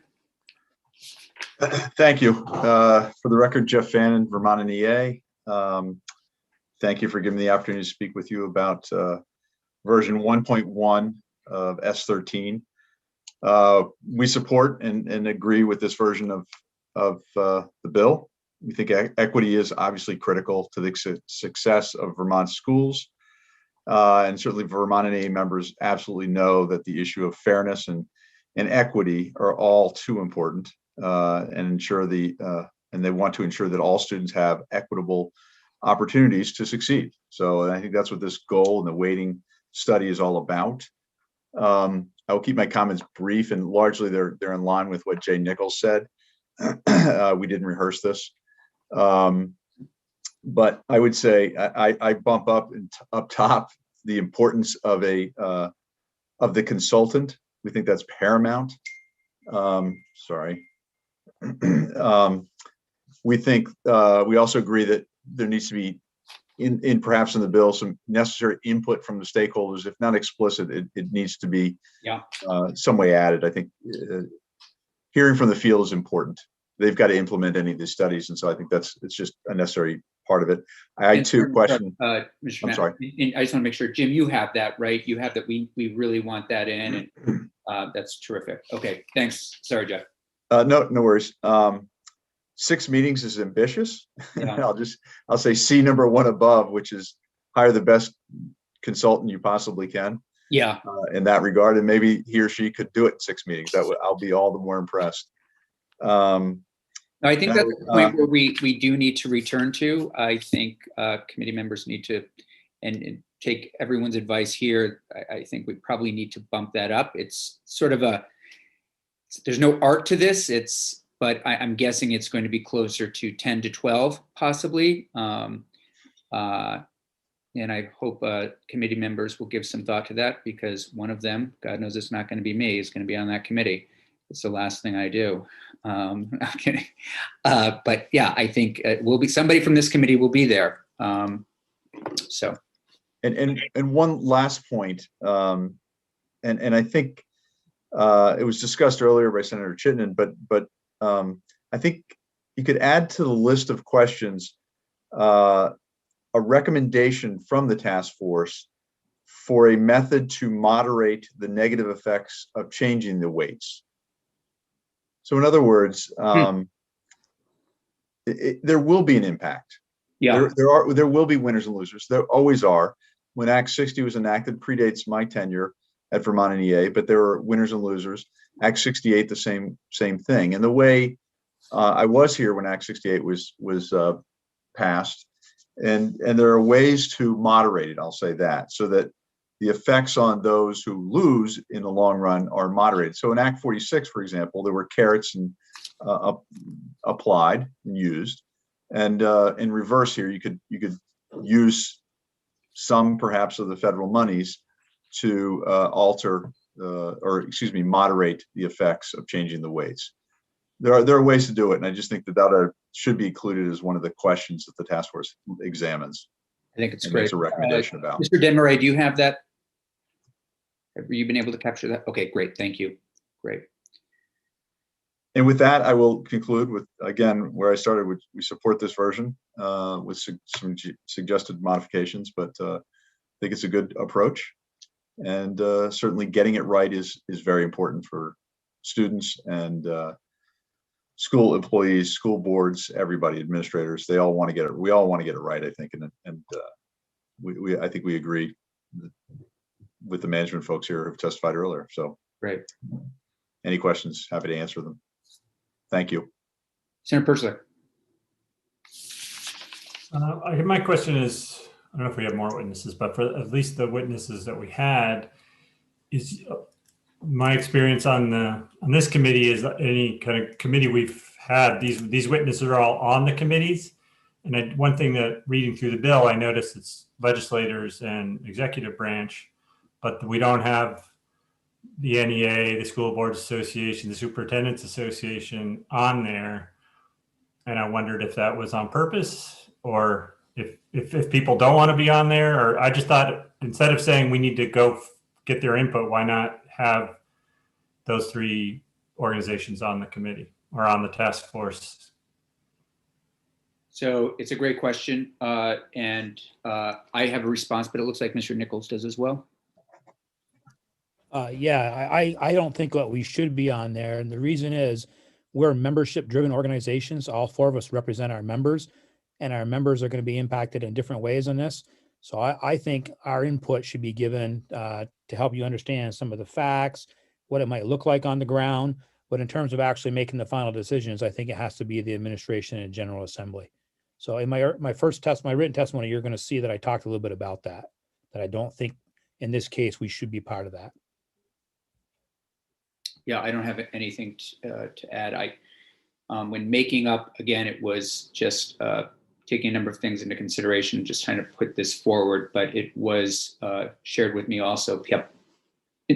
Thank you. For the record, Jeff Fannin, Vermont and EA. Thank you for giving me the opportunity to speak with you about version 1.1 of S13. We support and agree with this version of the bill. We think equity is obviously critical to the success of Vermont schools. And certainly Vermont and EA members absolutely know that the issue of fairness and equity are all too important and they want to ensure that all students have equitable opportunities to succeed. So I think that's what this goal and the weighting study is all about. I will keep my comments brief and largely they're in line with what Jay Nichols said. We didn't rehearse this. But I would say I bump up top the importance of the consultant. We think that's paramount. Sorry. We think we also agree that there needs to be perhaps in the bill some necessary input from the stakeholders. If not explicit, it needs to be some way added. I think hearing from the field is important. They've got to implement any of these studies, and so I think it's just a necessary part of it. I too question. Mr. I'm sorry. I just want to make sure, Jim, you have that, right? You have that. We really want that in, and that's terrific. Okay, thanks. Sorry, Jeff. No worries. 6 meetings is ambitious. Yeah. I'll say C number 1 above, which is hire the best consultant you possibly can. Yeah. In that regard, and maybe he or she could do it in 6 meetings. I'll be all the more impressed. I think that's the point where we do need to return to. I think committee members need to and take everyone's advice here. I think we probably need to bump that up. It's sort of there's no art to this. But I'm guessing it's going to be closer to 10 to 12, possibly. And I hope committee members will give some thought to that, because one of them, God knows it's not going to be me, is going to be on that committee. It's the last thing I do. I'm kidding. But yeah, I think it will be somebody from this committee will be there. So. And one last point, and I think it was discussed earlier by Senator Chittenden, but I think you could add to the list of questions a recommendation from the task force for a method to moderate the negative effects of changing the weights. So in other words, there will be an impact. Yeah. There will be winners and losers. There always are. When Act 60 was enacted, predates my tenure at Vermont NEA, but there were winners and losers. Act 68, the same thing. And the way I was here when Act 68 was passed, and there are ways to moderate it. I'll say that, so that the effects on those who lose in the long run are moderated. So in Act 46, for example, there were carrots and applied and used, and in reverse here, you could use some perhaps of the federal monies to moderate the effects of changing the weights. There are ways to do it, and I just think that should be included as one of the questions that the task force examines. I think it's and great. makes a recommendation about. Mr. Desmarais, do you have that? Have you been able to capture that? Okay, great. Thank you. Great. And with that, I will conclude with, again, where I started, with we support this version with some suggested modifications, but I think it's a good approach. And certainly getting it right is very important for students and school employees, school boards, everybody, administrators. They all want to get it. We all want to get it right, I think. And I think we agree with the management folks here who've testified earlier. So great. Any questions? Happy to answer them. Thank you. Senator Persley. My question is, I don't know if we have more witnesses, but for at least the witnesses that we had, is my experience on this committee is any kind of committee we've had, these witnesses are all on the committees. And one thing that reading through the bill, I noticed it's legislators and executive branch, but we don't have the NEA, the School Boards Association, the Superintendents Association on there. And I wondered if that was on purpose, or if people don't want to be on there, or I just thought instead of saying we need to go get their input, why not have those three organizations on the committee or on the task force? So it's a great question. And I have a response, but it looks like Mr. Nichols does as well. Yeah, I don't think that we should be on there. And the reason is we're membership driven organizations. All four of us represent our members, and our members are going to be impacted in different ways on this. So I think our input should be given to help you understand some of the facts, what it might look like on the ground. But in terms of actually making the final decisions, I think it has to be the administration and General Assembly. So in my written testimony, you're going to see that I talked a little bit about that I don't think in this case we should be part of that. Yeah, I don't have anything to add. When making up, again, it was just taking a number of things into consideration, just trying to put this forward, but it was shared with me also. Yep,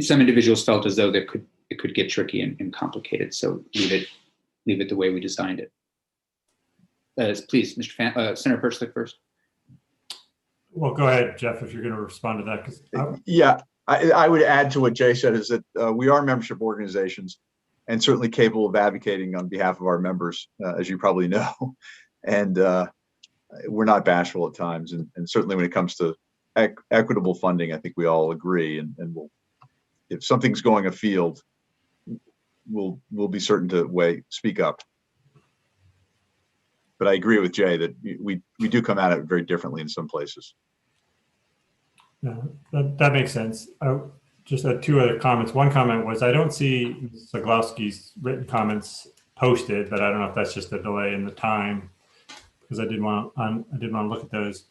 some individuals felt as though it could get tricky and complicated. So leave it the way we designed it. Please, Senator Persley first. Well, go ahead, Jeff, if you're going to respond to that. Yeah, I would add to what Jay said is that we are membership organizations and certainly capable of advocating on behalf of our members, as you probably know. And we're not bashful at times. And certainly when it comes to equitable funding, I think we all agree. And if something's going afield, we'll be certain to speak up. But I agree with Jay that we do come at it very differently in some places. Yeah, that makes sense. Just two other comments. One comment was I don't see Ms. Zaglowski's written comments posted, but I don't know if that's just a delay in the time because I did want to look at those.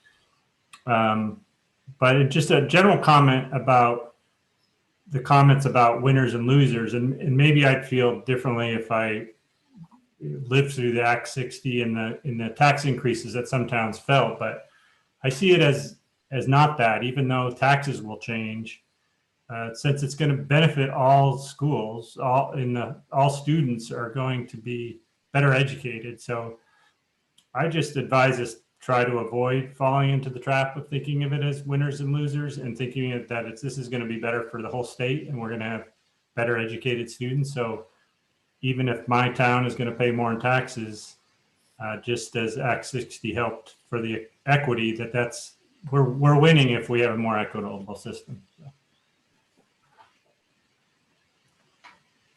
But just a general comment about the comments about winners and losers, and maybe I'd feel differently if I lived through the Act 60 and the tax increases that some towns felt, but I see it as not that, even though taxes will change, since it's going to benefit all schools, all students are going to be better educated. So I just advise us try to avoid falling into the trap of thinking of it as winners and losers and thinking that this is going to be better for the whole state and we're going to have better educated students. So even if my town is going to pay more in taxes, just as Act 60 helped for the equity, that's we're winning if we have a more equitable system. So.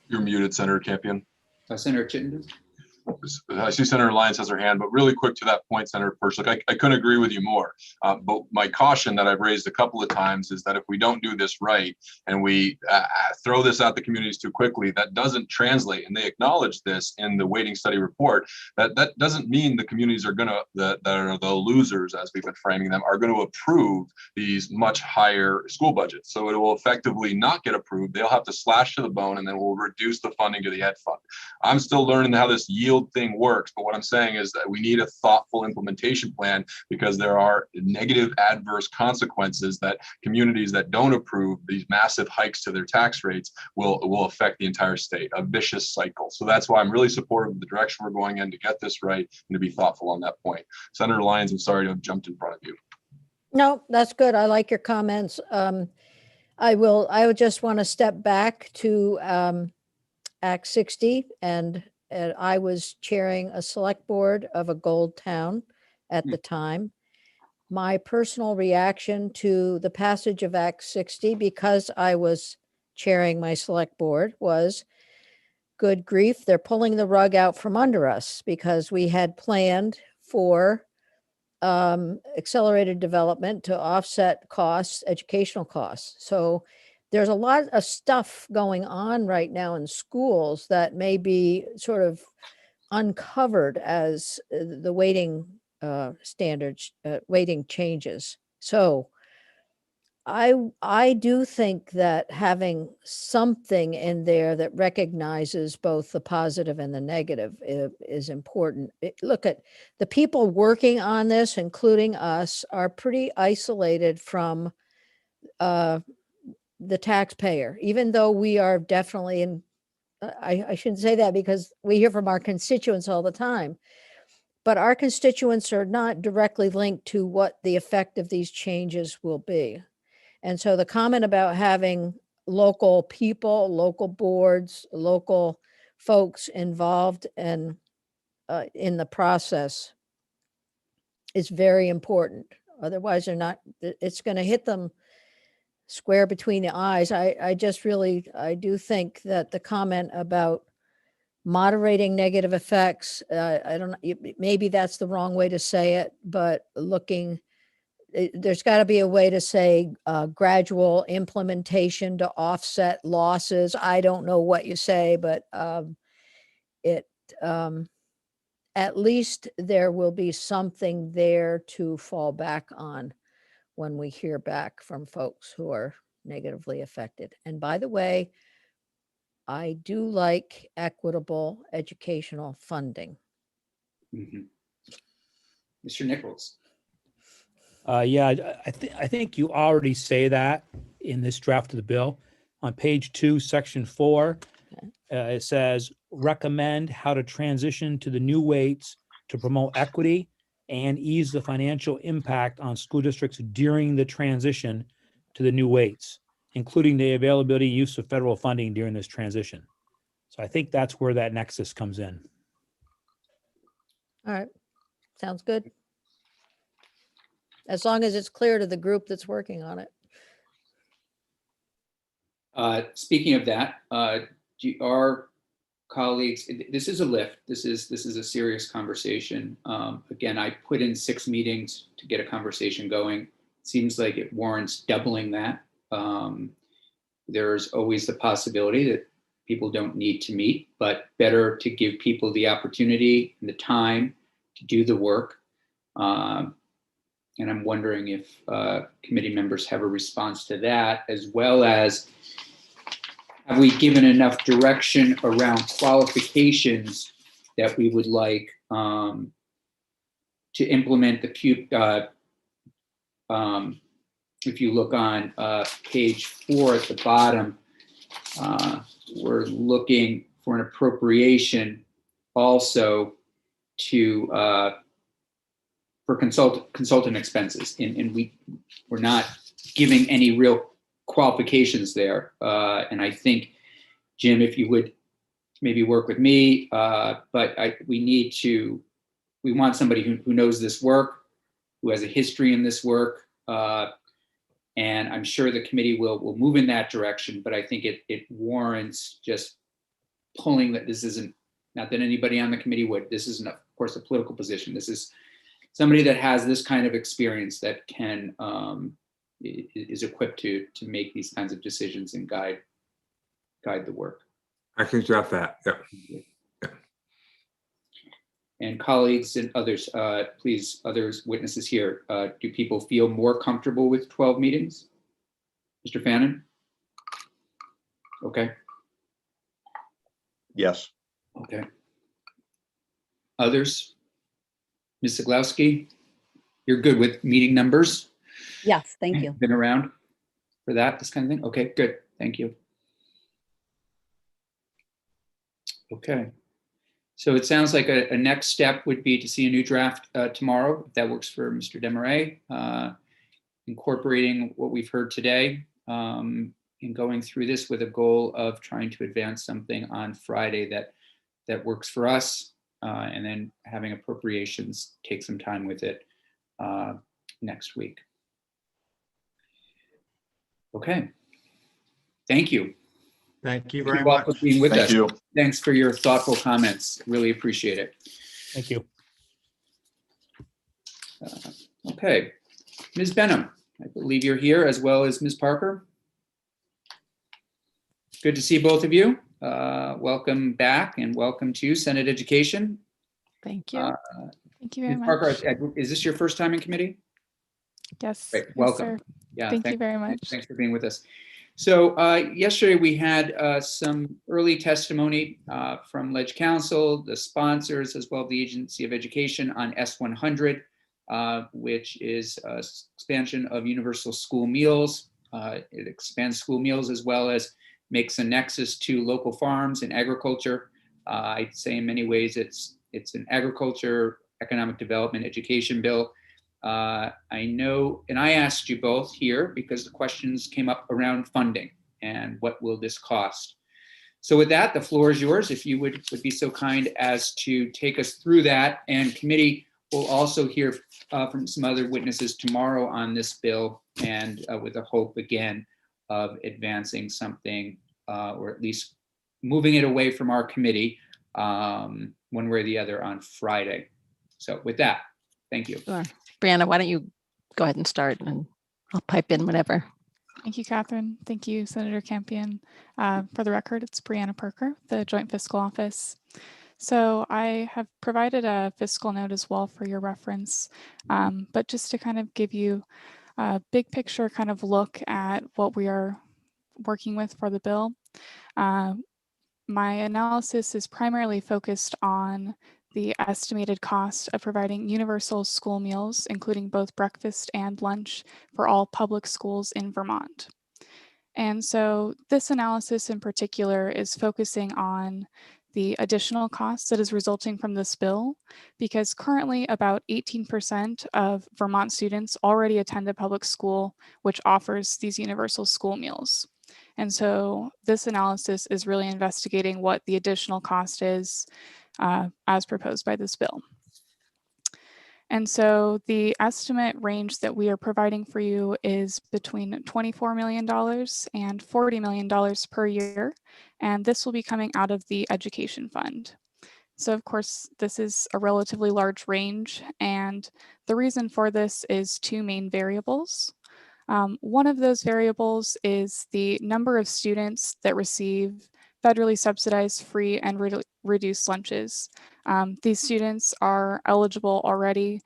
You're muted, Senator Campion. Senator Chittenden. I see Senator Lyons has her hand, but really quick to that point, Senator Persh, I couldn't agree with you more. But my caution that I've raised a couple of times is that if we don't do this right and we throw this at the communities too quickly, that doesn't translate, and they acknowledge this in the weighting study report, that doesn't mean the communities are that are the losers, as we've been framing them, are going to approve these much higher school budgets. So it will effectively not get approved. They'll have to slash to the bone, and then we'll reduce the funding to the ed fund. I'm still learning how this yield thing works, but what I'm saying is that we need a thoughtful implementation plan, because there are negative adverse consequences that communities that don't approve these massive hikes to their tax rates will affect the entire state, a vicious cycle. So that's why I'm really supportive of the direction we're going in to get this right and to be thoughtful on that point. Senator Lyons, I'm sorry to have jumped in front of you. No, that's good. I like your comments. I would just want to step back to Act 60, and I was chairing a select board of a gold town at the time. My personal reaction to the passage of Act 60, because I was chairing my select board, was, good grief, they're pulling the rug out from under us, because we had planned for accelerated development to offset costs, educational costs. So there's a lot of stuff going on right now in schools that may be sort of uncovered as the weighting standards, weighting changes. So I do think that having something in there that recognizes both the positive and the negative is important. Look at the people working on this, including us, are pretty isolated from the taxpayer, even though we are definitely in, I shouldn't say that because we hear from our constituents all the time, but our constituents are not directly linked to what the effect of these changes will be. And so the comment about having local people, local boards, local folks involved in the process is very important. Otherwise, they're not, it's going to hit them square between the eyes. I do think that the comment about moderating negative effects, I don't know, maybe that's the wrong way to say it, but there's got to be a way to say gradual implementation to offset losses. I don't know what you say, but at least there will be something there to fall back on when we hear back from folks who are negatively affected. And by the way, I do like equitable educational funding. Mr. Nichols. Yeah, I think you already say that in this draft of the bill. On page 2, section 4, it says, recommend how to transition to the new weights to promote equity and ease the financial impact on school districts during the transition to the new weights, including the availability and use of federal funding during this transition. So I think that's where that nexus comes in. All right, sounds good. As long as it's clear to the group that's working on it. Speaking of that, our colleagues, this is a lift. This is a serious conversation. Again, I put in 6 meetings to get a conversation going. It seems like it warrants doubling that. There's always the possibility that people don't need to meet, but better to give people the opportunity and the time to do the work. And I'm wondering if committee members have a response to that, as well as, have we given enough direction around qualifications that we would like to implement the if you look on page 4 at the bottom, we're looking for an appropriation also to for consultant expenses, and we're not giving any real qualifications there. And I think, Jim, if you would maybe work with me, but we want somebody who knows this work, who has a history in this work, And I'm sure the committee will move in that direction, but I think it warrants just pulling that. This isn't, not that anybody on the committee would, this isn't, of course, a political position. This is somebody that has this kind of experience that can, is equipped to make these kinds of decisions and guide the work. I can draft that. Yep. And colleagues and others, please, others witnesses here, do people feel more comfortable with 12 meetings? Mr. Fannin? Okay. Yes. Okay. Others? Ms. Siglowski, you're good with meeting numbers? Yes, thank you. Been around for that, this kind of thing? Okay, good. Thank you. Okay. So it sounds like a next step would be to see a new draft tomorrow, if that works for Mr. Desmarais, incorporating what we've heard today and going through this with a goal of trying to advance something on Friday that works for us, and then having appropriations take some time with it next week. Okay. Thank you. Thank you very Thank you all much. for being with Thank us. you. Thanks for your thoughtful comments. Really appreciate it. Thank you. Okay, Ms. Benham, I believe you're here, as well as Ms. Parker. Good to see both of you. Welcome back and welcome to Senate Education. Thank you. Thank you very Ms. much. Parker, is this your first time in committee? Yes. Great, Yes, welcome. sir. Yeah, Thank you very much. Thanks for being with us. So yesterday we had some early testimony from Ledge Council, the sponsors, as well as the Agency of Education on S100, which is expansion of universal school meals. It expands school meals as well as makes a nexus to local farms and agriculture. I'd say in many ways it's an agriculture, economic development, education bill. I know, and I asked you both here because the questions came up around funding and what will this cost. So with that, the floor is yours. If you would be so kind as to take us through that, and committee will also hear from some other witnesses tomorrow on this bill, and with the hope again of advancing something or at least moving it away from our committee one way or the other on Friday. So with that, thank you. Sure. Brianna, why don't you go ahead and start, and I'll pipe in whenever. Thank you, Catherine. Thank you, Senator Campion. For the record, it's Brianna Parker, the Joint Fiscal Office. So I have provided a fiscal note as well for your reference, but just to kind of give you a big picture kind of look at what we are working with for the bill. My analysis is primarily focused on the estimated cost of providing universal school meals, including both breakfast and lunch, for all public schools in Vermont. And so this analysis in particular is focusing on the additional costs that is resulting from this bill, because currently about 18% of Vermont students already attend a public school which offers these universal school meals. And so this analysis is really investigating what the additional cost is as proposed by this bill. And so the estimate range that we are providing for you is between $24 million and $40 million per year, and this will be coming out of the education fund. So of course, this is a relatively large range, and the reason for this is two main variables. One of those variables is the number of students that receive federally subsidized free and reduced lunches. These students are eligible already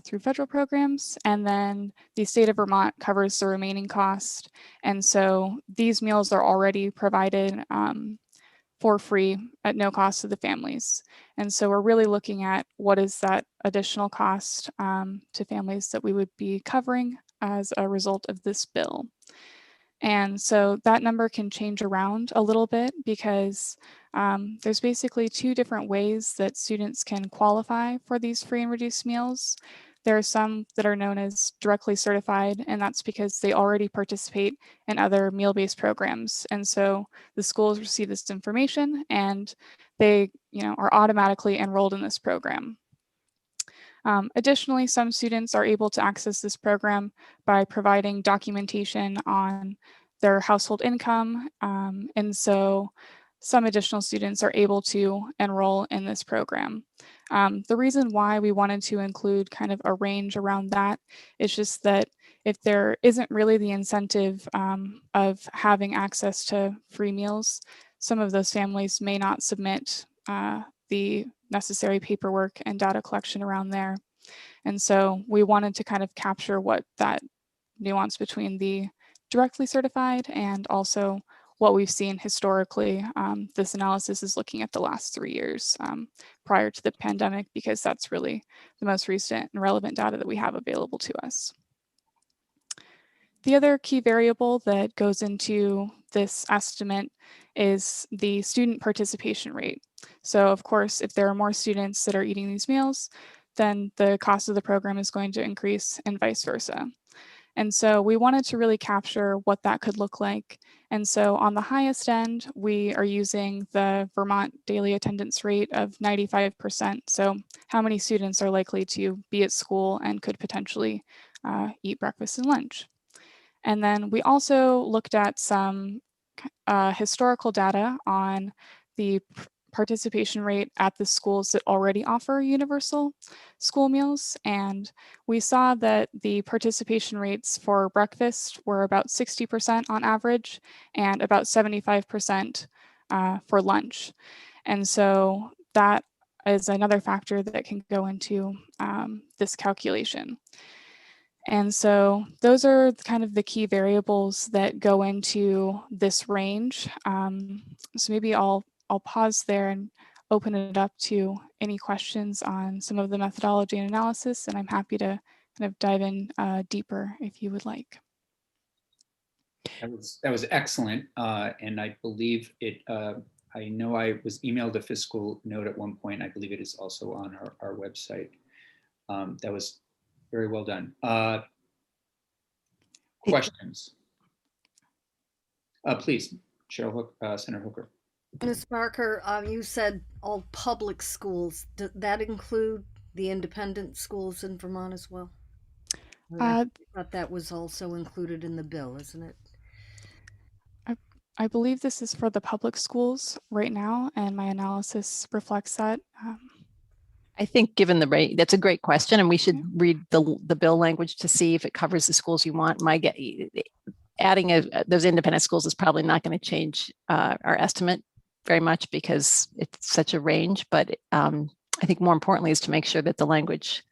through federal programs, and then the state of Vermont covers the remaining cost. And so these meals are already provided for free at no cost to the families. And so we're really looking at what is that additional cost to families that we would be covering as a result of this bill. And so that number can change around a little bit because there's basically two different ways that students can qualify for these free and reduced meals. There are some that are known as directly certified, and that's because they already participate in other meal-based programs. And so the schools receive this information and they are automatically enrolled in this program. Additionally, some students are able to access this program by providing documentation on their household income. And so some additional students are able to enroll in this program. The reason why we wanted to include kind of a range around that is just that if there isn't really the incentive of having access to free meals, some of those families may not submit the necessary paperwork and data collection around there. And so we wanted to kind of capture what that nuance between the directly certified and also what we've seen historically. This analysis is looking at the last 3 years prior to the pandemic, because that's really the most recent and relevant data that we have available to us. The other key variable that goes into this estimate is the student participation rate. So of course, if there are more students that are eating these meals, then the cost of the program is going to increase and vice versa. And so we wanted to really capture what that could look like. And so on the highest end, we are using the Vermont daily attendance rate of 95%. So how many students are likely to be at school and could potentially eat breakfast and lunch. And then we also looked at some historical data on the participation rate at the schools that already offer universal school meals. And we saw that the participation rates for breakfast were about 60% on average and about 75% for lunch. And so that is another factor that can go into this calculation. And so those are kind of the key variables that go into this range. So maybe I'll pause there and open it up to any questions on some of the methodology and analysis, and I'm happy to kind of dive in deeper if you would like. That was excellent, and I believe it. I know I was emailed a fiscal note at one point. I believe it is also on our website. That was very well done. Questions? Please, Cheryl Hook, Senator Hooker. Ms. Barker, you said all public schools. Does that include the independent schools in Vermont as well? I thought that was also included in the bill, isn't it? I believe this is for the public schools right now, and my analysis reflects that. I think given the rate, that's a great question, and we should read the bill language to see if it covers the schools you want. Adding those independent schools is probably not going to change our estimate very much because it's such a range. But I think more importantly is to make sure that the language,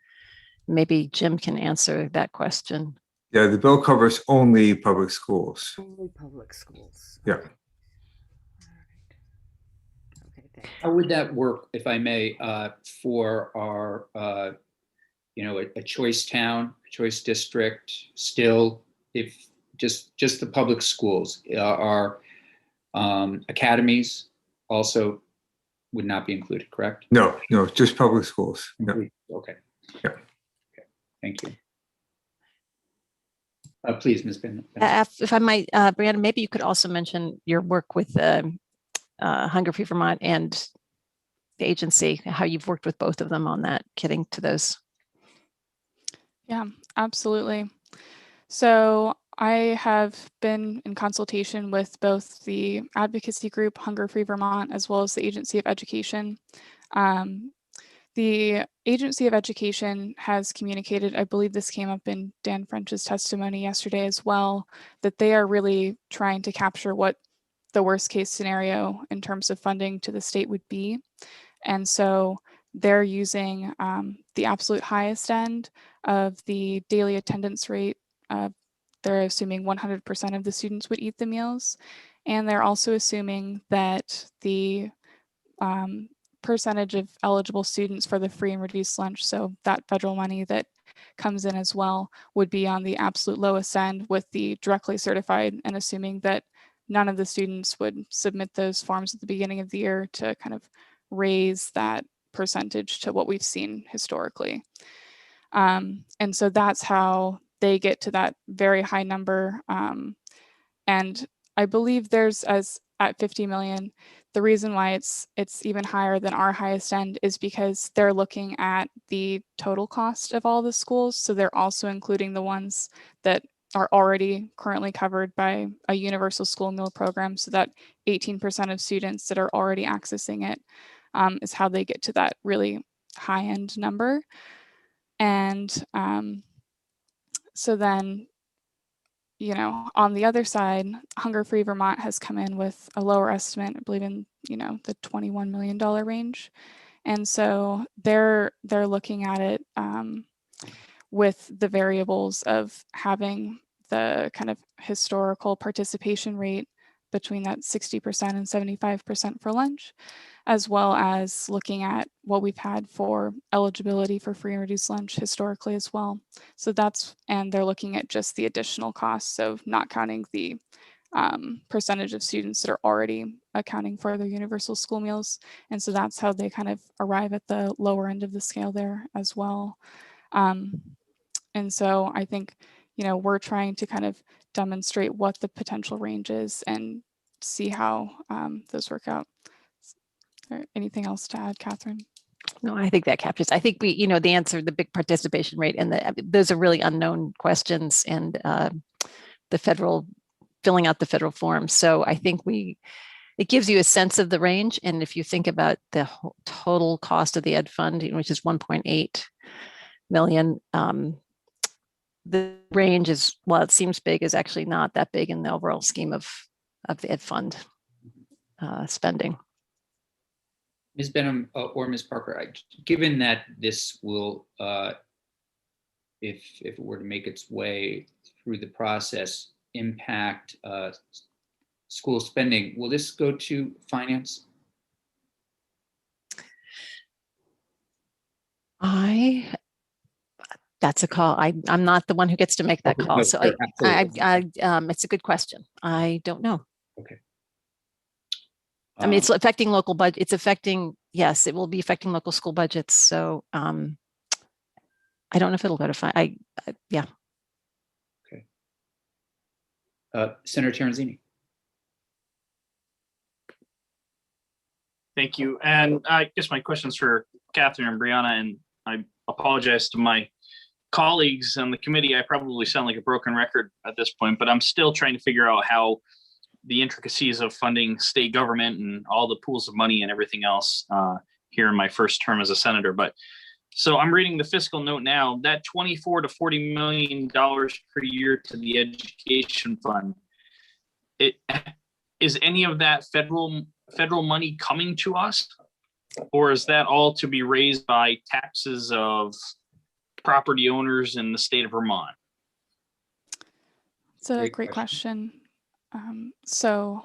maybe Jim can answer that question. Yeah, the bill covers only public schools. Only public schools. Yeah. How would that work, if I may, for our, a choice town, choice district? Still, if just the public schools, our academies also would not be included, correct? No, just public schools. No. Okay. Yeah. Okay. Thank you. Please, Ms. Ben. If I might, Brianna, maybe you could also mention your work with Hunger Free Vermont and the agency, how you've worked with both of them on that, getting to those. Yeah, absolutely. So I have been in consultation with both the advocacy group Hunger Free Vermont as well as the Agency of Education. The Agency of Education has communicated, I believe this came up in Dan French's testimony yesterday as well, that they are really trying to capture what the worst case scenario in terms of funding to the state would be. And so they're using the absolute highest end of the daily attendance rate. They're assuming 100% of the students would eat the meals. And they're also assuming that the percentage of eligible students for the free and reduced lunch, so that federal money that comes in as well, would be on the absolute lowest end with the directly certified, and assuming that none of the students would submit those forms at the beginning of the year to kind of raise that percentage to what we've seen historically. And so that's how they get to that very high number. And I believe there's, as at 50 million, the reason why it's even higher than our highest end is because they're looking at the total cost of all the schools. So they're also including the ones that are already currently covered by a universal school meal program. So that 18% of students that are already accessing it is how they get to that really high end number. And so then, you know, on the other side, Hunger Free Vermont has come in with a lower estimate, I believe in, you know, the $21 million range. And so they're looking at it with the variables of having the kind of historical participation rate between that 60% and 75% for lunch, as well as looking at what we've had for eligibility for free and reduced lunch historically as well. So that's, and they're looking at just the additional costs, so not counting the percentage of students that are already accounting for their universal school meals. And so that's how they kind of arrive at the lower end of the scale there as well. And so I think, you know, we're trying to kind of demonstrate what the potential range is and see how those work out. Anything else to add, Catherine? No, I think that captures. I think we, you know, the answer, the big participation rate, and those are really unknown questions, and the federal, filling out the federal form. So I think it gives you a sense of the range. And if you think about the total cost of the ed fund, which is 1.8 million, the range is, while it seems big, is actually not that big in the overall scheme of the ed fund spending. Ms. Benham or Ms. Parker, given that this will, if it were to make its way through the process, impact school spending, will this go to finance? That's a call. I'm not the one who gets to make that call. No, So sure, it's a good question. I don't know. Okay. I mean, it's affecting local budget. It's affecting, yes, it will be affecting local school budgets. So I don't know if it'll go to yeah. Okay. Senator Terenzini. Thank you. And I guess my question's for Catherine and Brianna, and I apologize to my colleagues on the committee. I probably sound like a broken record at this point, but I'm still trying to figure out how the intricacies of funding state government and all the pools of money and everything else here in my first term as a senator. But so I'm reading the fiscal note now, that $24 to $40 million per year to the education fund. Is any of that federal money coming to us, or is that all to be raised by taxes of property owners in the state of Vermont? It's a great question. So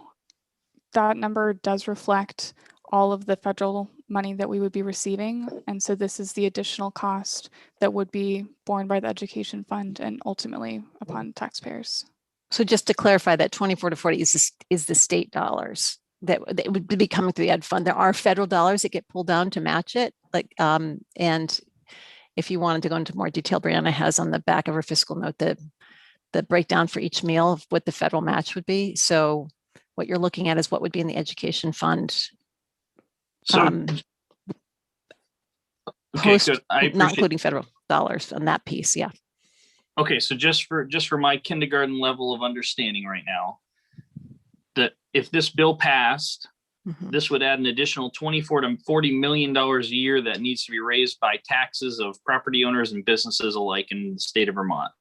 that number does reflect all of the federal money that we would be receiving. And so this is the additional cost that would be borne by the education fund and ultimately upon taxpayers. So just to clarify, that 24 to 40 is the state dollars that would be coming through the ed fund. There are federal dollars that get pulled down to match it. Like, and if you wanted to go into more detail, Brianna has on the back of her fiscal note the breakdown for each meal of what the federal match would be. So what you're looking at is what would be in the education fund. So, okay, good. Not including federal dollars on that piece. Yeah. Okay, so just for my kindergarten level of understanding right now, that if this bill passed, this would add an additional $24 to $40 million a year that needs to be raised by taxes of property owners and businesses alike in the state of Vermont.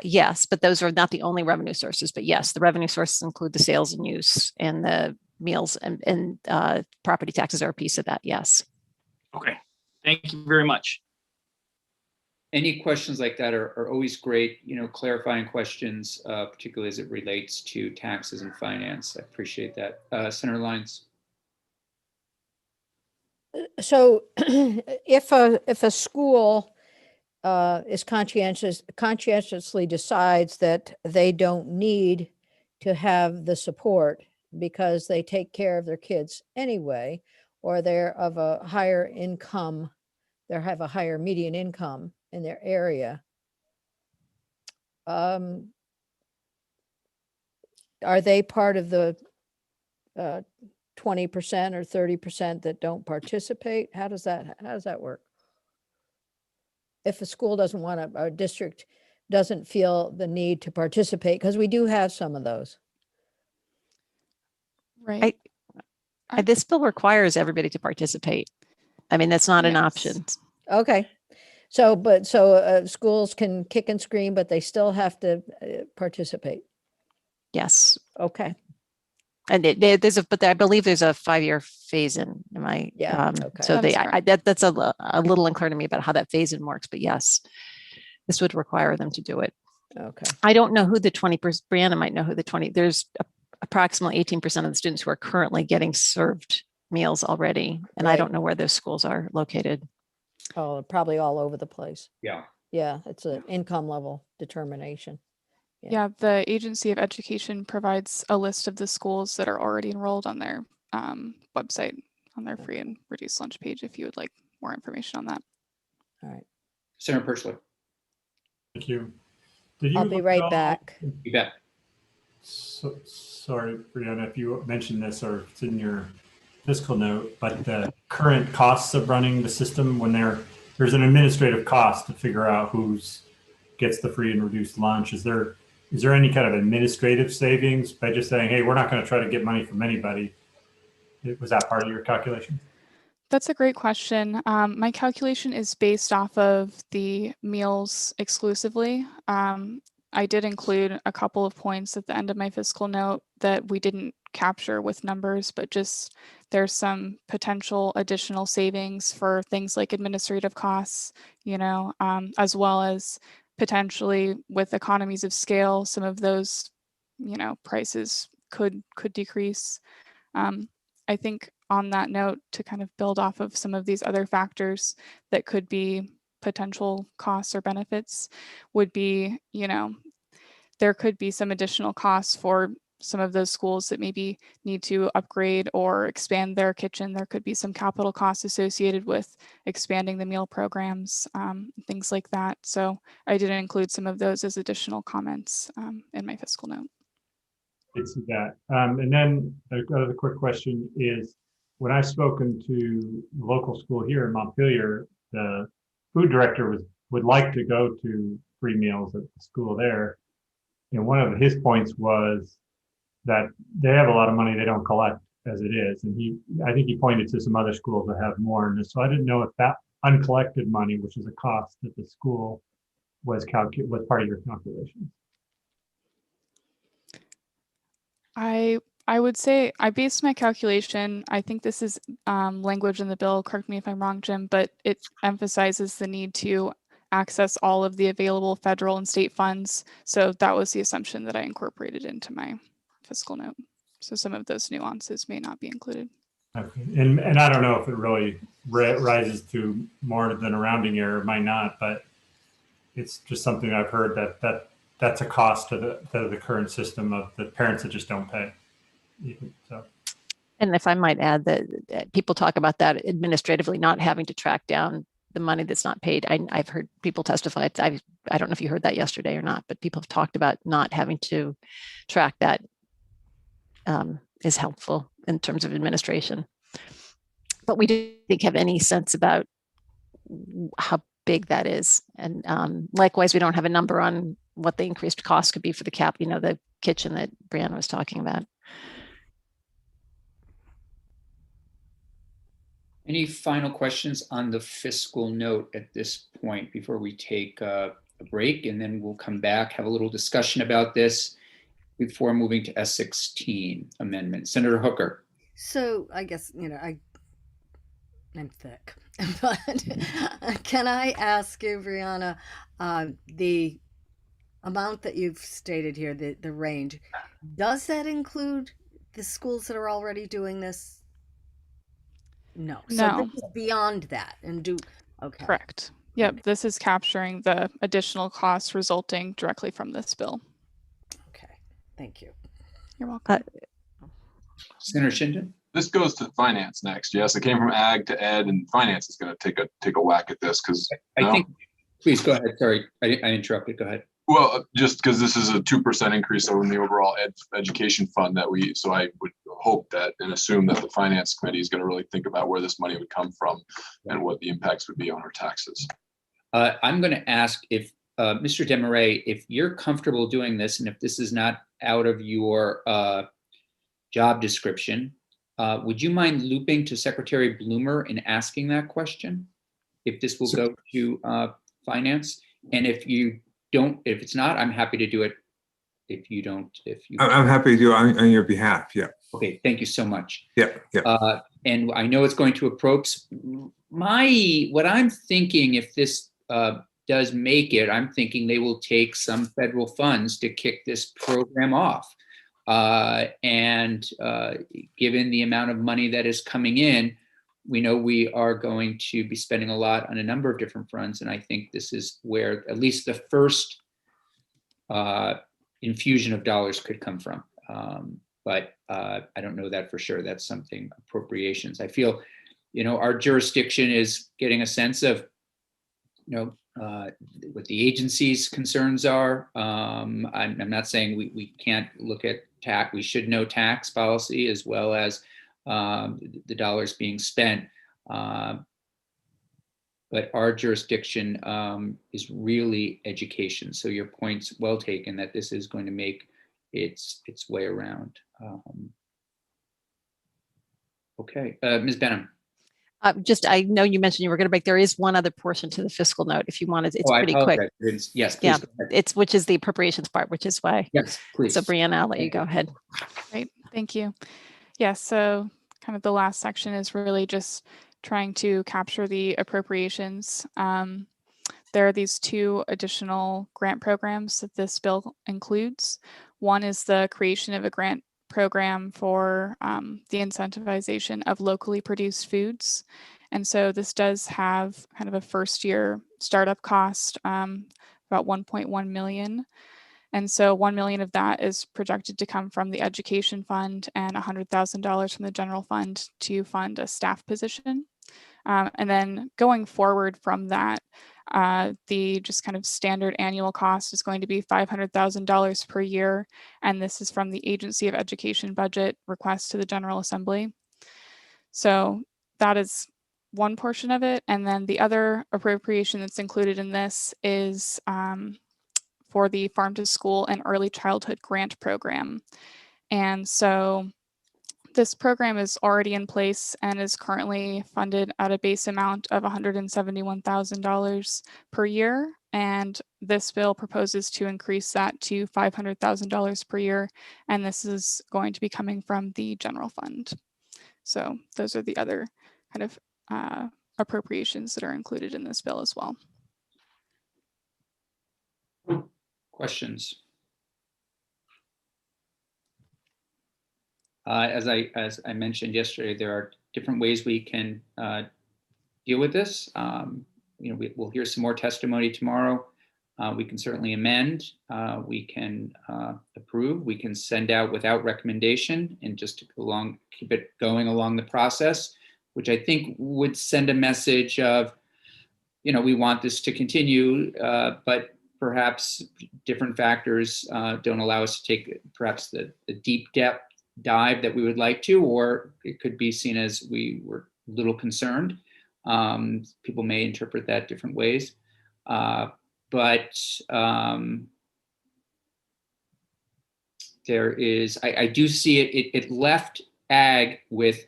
Yes, but those are not the only revenue sources. But yes, the revenue sources include the sales and use and the meals, and property taxes are a piece of that. Yes. Okay, thank you very much. Any questions like that are always great, clarifying questions, particularly as it relates to taxes and finance. I appreciate that. Senator Lyons. So if a school is conscientiously decides that they don't need to have the support because they take care of their kids anyway, or they're of a higher income, they have a higher median income in their area, are they part of the 20% or 30% that don't participate? How does that work? If a school doesn't want to, a district doesn't feel the need to participate, because we do have some of those. Right. This bill requires everybody to participate. I mean, that's not an Yes. option. Okay. So schools can kick and scream, but they still have to participate. Yes. Okay. And but I believe there's a 5-year phase in. Am I? Yeah. Okay. So That is correct. that's a little unclear to me about how that phase in works, but yes, this would require them to do it. Okay. I don't know who the 20%, Brianna might know who the 20, there's approximately 18% of the students who are currently getting served meals already. And I Right. don't know where those schools are located. Oh, probably all over the place. Yeah. Yeah. It's an income level determination. Yeah, the Agency of Education provides a list of the schools that are already enrolled on their website, on their free and reduced lunch page, if you would like more information on that. All right. Senator Perchler. Thank you. Did you I'll be look right at all- back. You bet. So, sorry, Brianna, if you mentioned this or if it's in your fiscal note, but the current costs of running the system when there's an administrative cost to figure out who's gets the free and reduced lunch. Is there any kind of administrative savings by just saying, hey, we're not going to try to get money from anybody? Was that part of your calculation? That's a great question. My calculation is based off of the meals exclusively. I did include a couple of points at the end of my fiscal note that we didn't capture with numbers, but just there's some potential additional savings for things like administrative costs, as well as potentially with economies of scale, some of those, prices could decrease. I think on that note, to kind of build off of some of these other factors that could be potential costs or benefits would be, there could be some additional costs for some of those schools that maybe need to upgrade or expand their kitchen. There could be some capital costs associated with expanding the meal programs, things like that. So I did include some of those as additional comments in my fiscal note. I see that. And then another quick question is, when I've spoken to the local school here in Montpelier, the food director would like to go to free meals at the school there. One of his points was that they have a lot of money they don't collect as it is. And I think he pointed to some other schools that have more. And so I didn't know if that uncollected money, which is a cost at the school, was part of your calculation. I would say I based my calculation. I think this is language in the bill. Correct me if I'm wrong, Jim, but it emphasizes the need to access all of the available federal and state funds. So that was the assumption that I incorporated into my fiscal note. So some of those nuances may not be included. Okay. And I don't know if it really rises to more than a rounding error, it might not, but it's just something I've heard that's a cost to the current system of the parents that just don't pay. So. And if I might add that people talk about that administratively not having to track down the money that's not paid. I've heard people testify. I don't know if you heard that yesterday or not, but people have talked about not having to track that is helpful in terms of administration. But we didn't have any sense about how big that is. And likewise, we don't have a number on what the increased cost could be for the the kitchen that Brianna was talking about. Any final questions on the fiscal note at this point before we take a break, and then we'll come back, have a little discussion about this before moving to S16 amendment. Senator Hooker. So I guess, I'm thick, but can I ask you, Brianna, the amount that you've stated here, the range, does that include the schools that are already doing this? No. So No. this is beyond that okay. Correct. Yep. This is capturing the additional costs resulting directly from this bill. Okay. Thank you. You're welcome. Senator Shinden. This goes to finance next. Yes, it came from ag to ed, and finance is going to take a whack at this because I think. Please go ahead. Sorry, I interrupted. Go ahead. Well, just because this is a 2% increase over the overall education fund so I would hope that and assume that the finance committee is going to really think about where this money would come from and what the impacts would be on our taxes. I'm going to ask if Mr. Demarais, if you're comfortable doing this, and if this is not out of your job description, would you mind looping to Secretary Bloomer and asking that question? If this will go to finance, and if it's not, I'm happy to do it. If you don't, I'm happy to do it on your behalf. Yeah. Okay, thank you so much. Yeah. Yeah. And I know it's going to approach what I'm thinking, if this does make it, I'm thinking they will take some federal funds to kick this program off. And given the amount of money that is coming in, we know we are going to be spending a lot on a number of different fronts. And I think this is where at least the first infusion of dollars could come from. But I don't know that for sure. That's something appropriations. I feel, our jurisdiction is getting a sense of, what the agency's concerns are. I'm not saying we can't look at tax. We should know tax policy as well as the dollars being spent. But our jurisdiction is really education. So your point's well taken that this is going to make its way around. Okay, Ms. Benham. I know you mentioned you were going to break. There is one other portion to the fiscal note if you wanted. It's pretty quick. Yes, please. Yeah, which is the appropriations part, which is why. Yes, please. So Brianna, I'll let you go ahead. Great, thank you. Yeah, so kind of the last section is really just trying to capture the appropriations. There are these two additional grant programs that this bill includes. One is the creation of a grant program for the incentivization of locally produced foods. And so this does have kind of a first year startup cost, about 1.1 million. And so 1 million of that is projected to come from the education fund and $100,000 from the general fund to fund a staff position. And then going forward from that, the just kind of standard annual cost is going to be $500,000 per year. And this is from the Agency of Education budget request to the General Assembly. So that is one portion of it. And then the other appropriation that's included in this is for the Farm to School and Early Childhood Grant Program. And so this program is already in place and is currently funded at a base amount of $171,000 per year. And this bill proposes to increase that to $500,000 per year. And this is going to be coming from the general fund. So those are the other kind of appropriations that are included in this bill as well. Questions? As I mentioned yesterday, there are different ways we can deal with this. We'll hear some more testimony tomorrow. We can certainly amend. We can approve. We can send out without recommendation and just keep it going along the process, which I think would send a message of, we want this to continue, but perhaps different factors don't allow us to take perhaps the deep depth dive that we would like to, or it could be seen as we were a little concerned. People may interpret that different ways. But there is, I do see it left ag with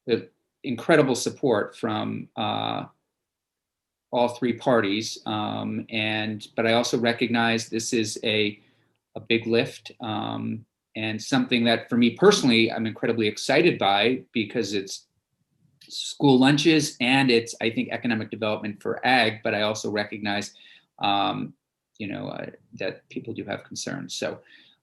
the incredible support from all three parties. But I also recognize this is a big lift. And something that for me personally, I'm incredibly excited by, because it's school lunches and it's, I think, economic development for ag, but I also recognize, that people do have concerns. So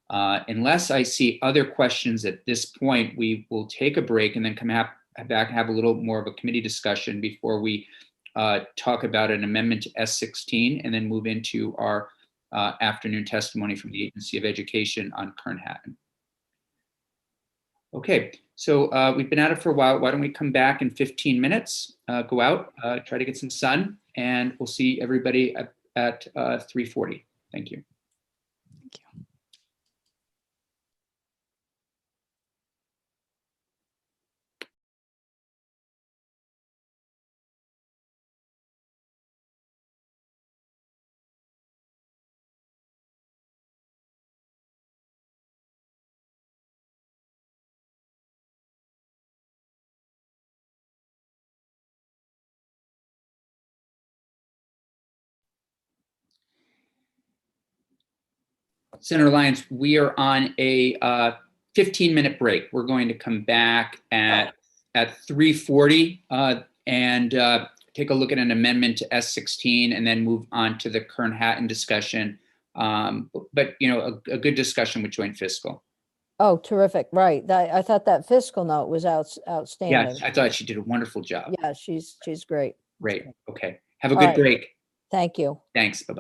unless I see other questions at this point, we will take a break and then come back, have a little more of a committee discussion before we talk about an amendment to S16 and then move into our afternoon testimony from the Agency of Education on Kern-Hatton. Okay, so we've been at it for a while. Why don't we come back in 15 minutes, go out, try to get some sun, and we'll see everybody at 3:40. Thank you. Thank you. Senator Lyons, we are on a 15-minute break. We're going to come back at 3:40 and take a look at an amendment to S16 and then move on to the Kern-Hatton discussion. But, you know, a good discussion with joint fiscal. Oh, terrific. Right. I thought that fiscal note was outstanding. Yes, I thought she did a wonderful job. Yeah, she's great. Great. Okay. Have a All good right. break. Thank you. Thanks. Bye-bye.